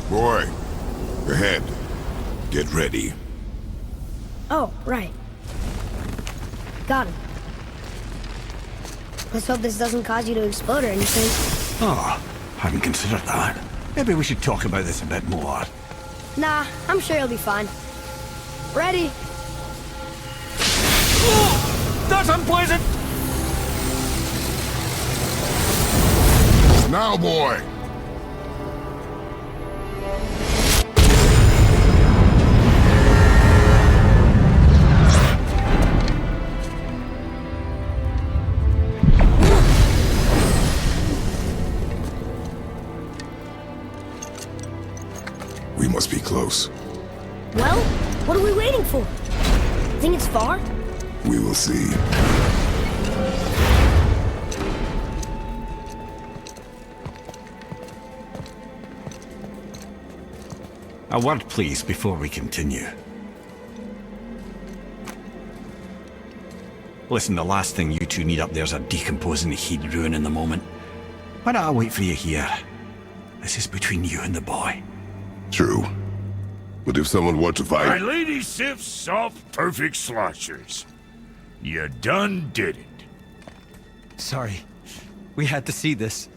Boy, ahead. Get ready. Oh, right. Got him. Let's hope this doesn't cause you to explode or anything. Oh, hadn't considered that. Maybe we should talk about this a bit more. Nah, I'm sure you'll be fine. Ready? That's unpleasant! Now, boy! We must be close. Well, what are we waiting for? Think it's far? We will see. A word, please, before we continue. Listen, the last thing you two need up there's a decomposing heat ruining the moment. Why don't I wait for you here? This is between you and the boy. True. But if someone were to My fight... lady Sif's soft, perfect sloshers. You done did it. Sorry. We had to see this.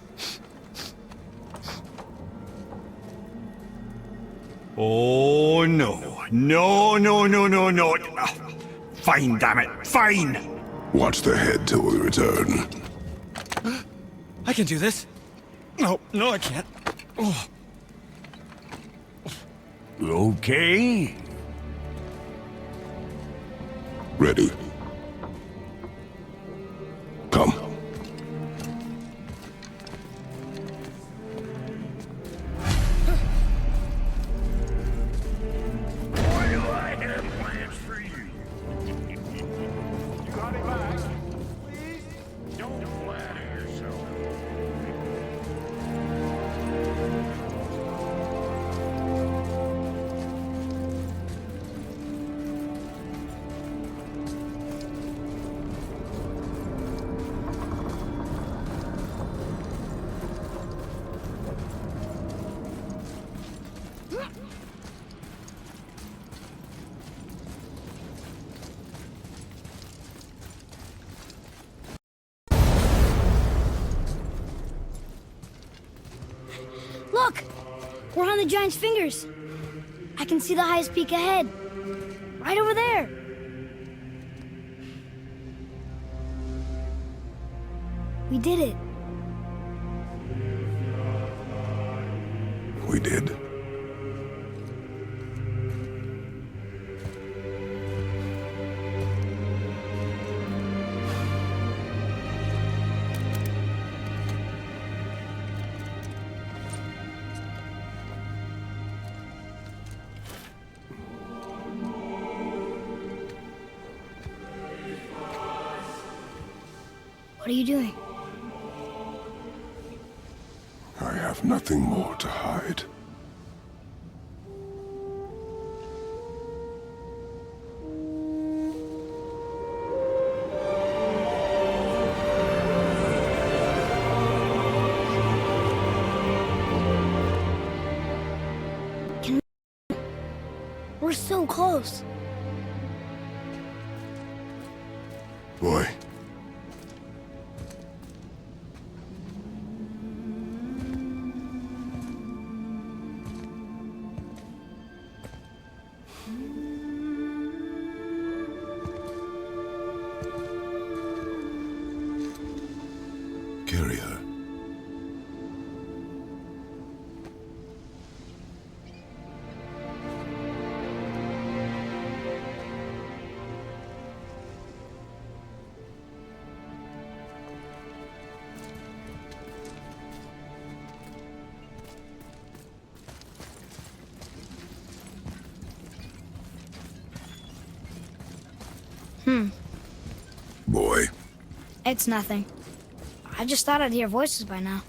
Oh, no. No, no, no, no, no. Fine, damn it. Fine! Watch the head till we return. I can do this. No, I can't. Oh. Okay. Ready. Come. Boy, do I have plans for you. You got it back. Please don't flatter yourself. Look! We're on the giant's fingers. I can see the highest peak ahead. Right over there. We did it. We did. What are you doing? I have nothing more to hide. We're so close. Boy. Carry her. Boy. It's nothing. I just thought I'd hear voices by now.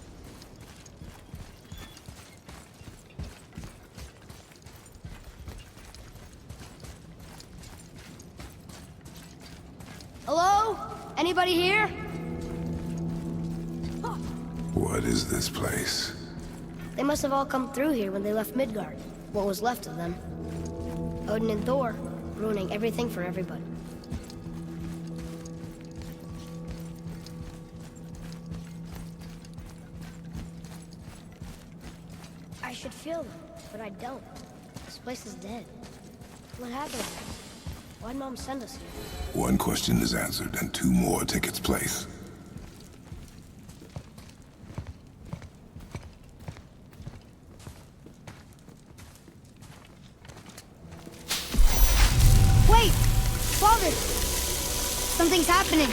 Hello? Anybody here? What is this place? They must have all come through here when they left Midgard. What was left of them. Odin and Thor, ruining everything for everybody. I should feel them, but I don't. This place is dead. What happened? Why'd Mom send us here? One question is answered, and two more take its place. Wait! Father! Something's happening!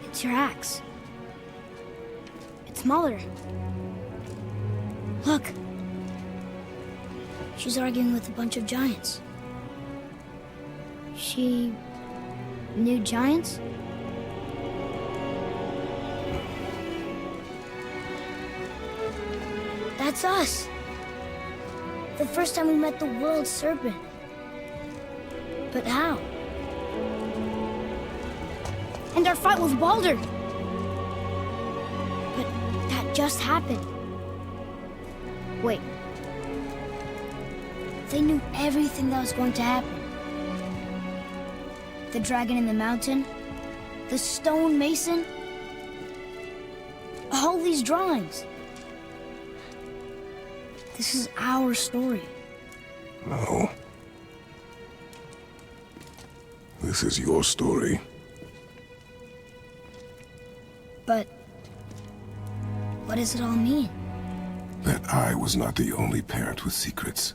It's your axe. It's Mother. Look. She's arguing with a bunch of giants. She knew giants? That's us. The first time we met the world serpent. But how? And our fight with Baldur. But that just happened. Wait. They knew everything that was going to happen. The dragon in the mountain, the stone mason, all these drawings. This is our story. No. This is your story. But what does it all mean? That I was not the only parent with secrets.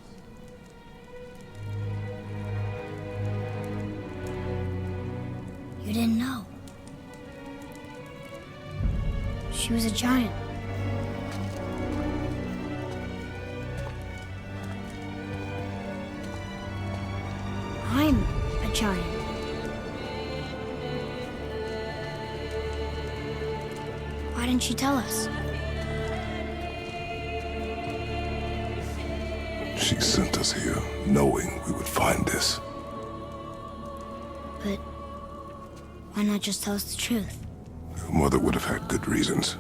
You didn't know. She was a giant. I'm a giant. Why didn't she tell us? She sent us here, knowing we would find this. But why not just tell us the truth? Your mother would have had good reasons.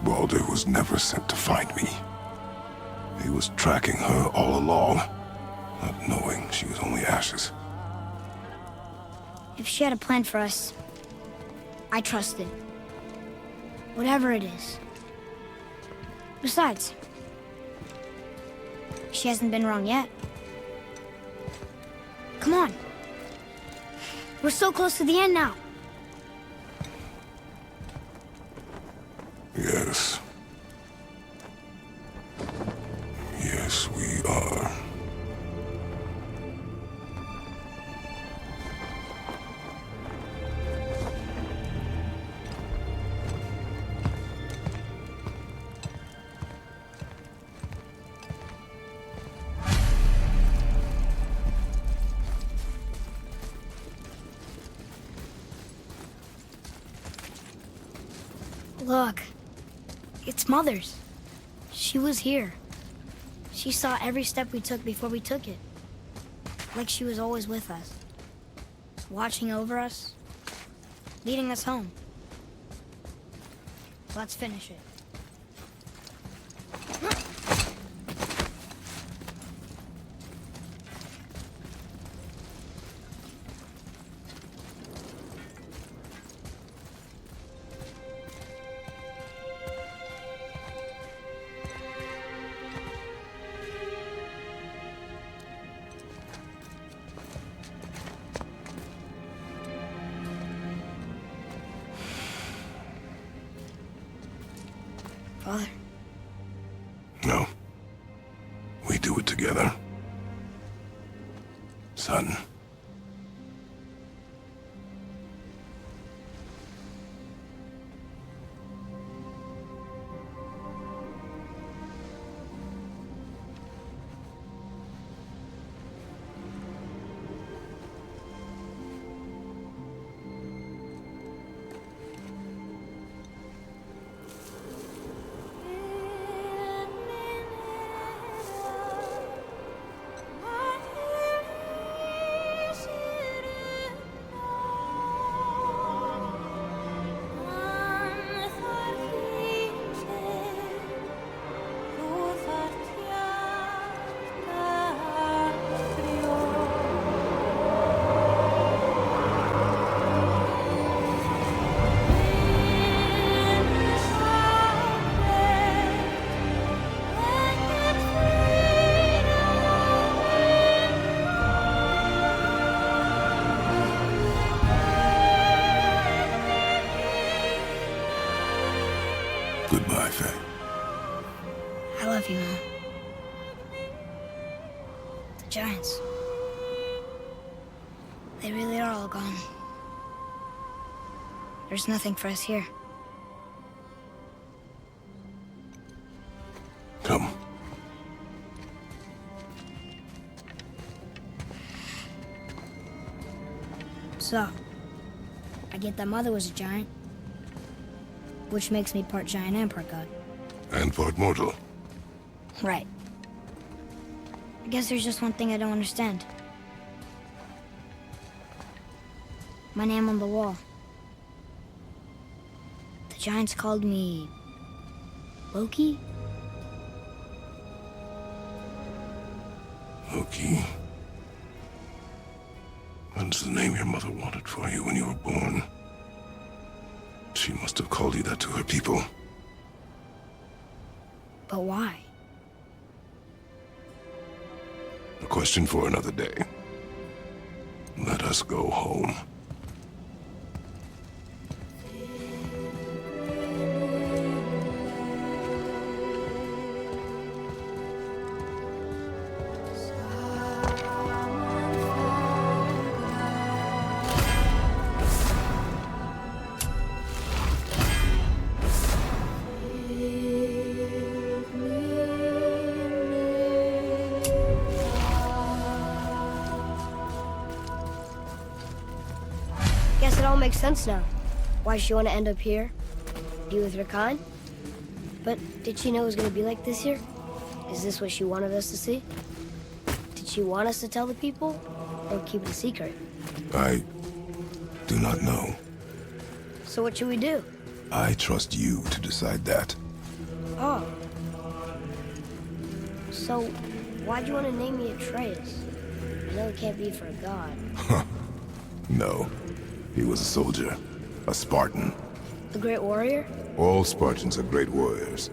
Boy. Baldur was never sent to find me. He was tracking her all along, not knowing she was only ashes. If she had a plan for us, I trust it. Whatever it is. Besides, she hasn't been wrong yet. Come on. We're so close to the end now. Yes. Yes, we are. Look. It's Mother's. She was here. She saw every step we took before we took it. Like she was always with us. Watching over us. Leading us home. Let's finish it. Father. No. We do it together. Son. Goodbye, Faye. I love you, Mom. The giants. They really are all gone. There's nothing for us here. Come. So, I get that Mother was a giant, which makes me part giant and part god. And part mortal. Right. I guess there's just one thing I don't understand. My name on the wall. The giants called me... Loki? Loki. That's the name your mother wanted for you when you were born. She must have called you that to her people. But why? A question for another day. Let us go home. Guess it all makes sense now. Why she want to end up here? Be with her kind? But did she know it was going to be like this here? Is this what she wanted us to see? Did she want us to tell the people? Or keep it a secret? I do not know. So what should we do? I trust you to decide that. Oh. So, why'd you want to name me Atreus? I know it can't be for a god. No. He was a soldier. A Spartan. A great warrior? All Spartans are great warriors.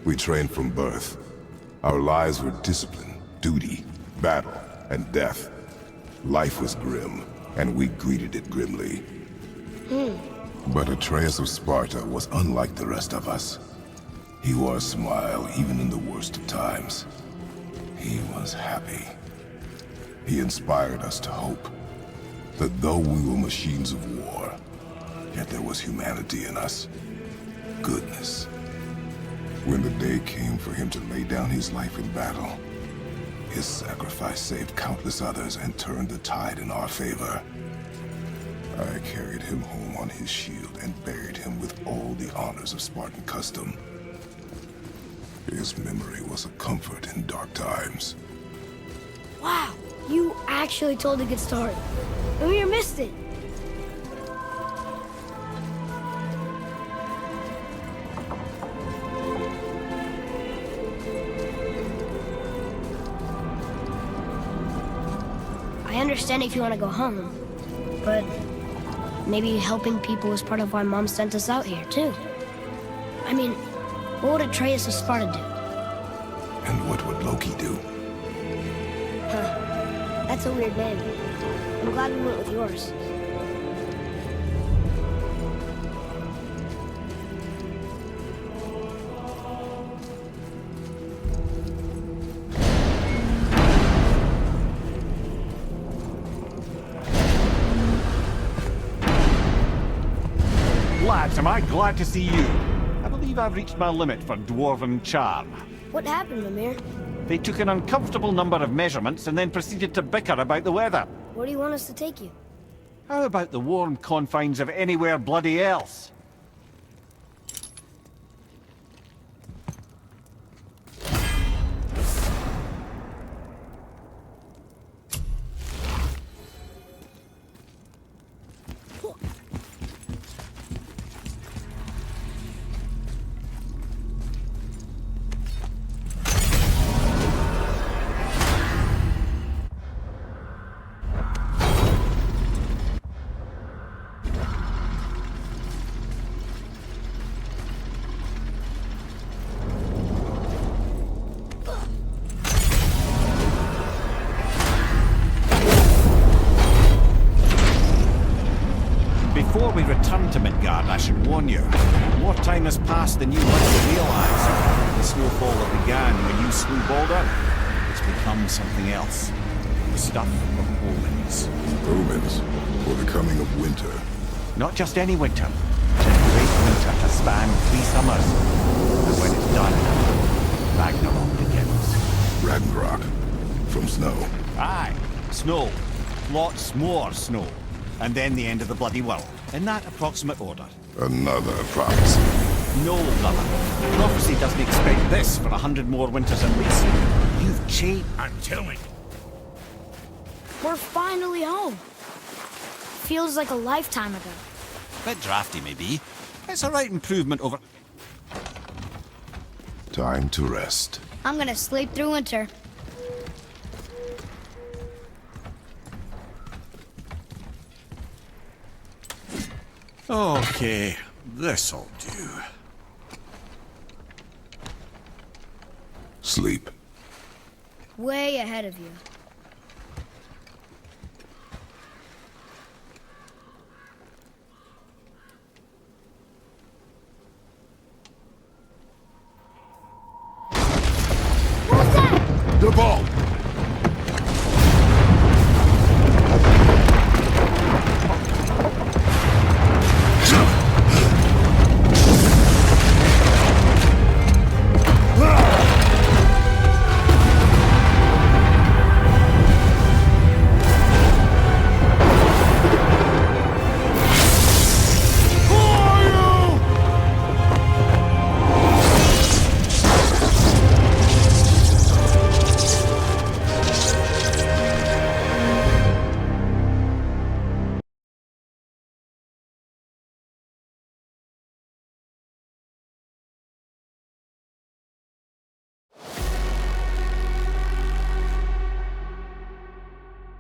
We trained from birth. Our lives were discipline, duty, battle, and death. Life was grim, and we greeted it grimly. But Atreus of Sparta was unlike the rest of us. He wore a smile even in the worst of times. He was happy. He inspired us to hope that though we were machines of war, yet there was humanity in us. Goodness. When the day came for him to lay down his life in battle, his sacrifice saved countless others and turned the tide in our favor. I carried him home on his shield and buried him with all the honors of Spartan custom. His memory was a comfort in dark times. Wow, you actually told a good story. Amir missed it. I understand if you want to go home, but maybe helping people is part of why Mom sent us out here, too. I mean, what would Atreus of Sparta do? And what would Loki do? Huh. That's a weird name. I'm glad we went with yours. Lads, am I glad to see you. I believe I've reached my limit for dwarven charm. What happened, Amir? They took an uncomfortable number of measurements and then proceeded to bicker about the weather. Where do you want us to take you? How about the warm confines of anywhere bloody else? Before we return to Midgard, I should warn you. More time has passed than you might realize. The snowfall that began when you slew Baldur, it's become something else. The stuff of omens. Omens, for the coming of winter. Not just any winter. A great winter to span 3 summers. And when it's done, Ragnarok begins. Ragnarok. From snow. Aye, snow. Lots more snow. And then the end of the bloody world. In that approximate order. Another prophecy. No, brother. Prophecy doesn't expect this for 100 more winters at least. You've changed. I'm telling you. We're finally home. Feels like a lifetime ago. Bit drafty, maybe. It's a right improvement over... Time to rest. I'm gonna sleep through winter. Okay, this'll do. Sleep. Way ahead of you.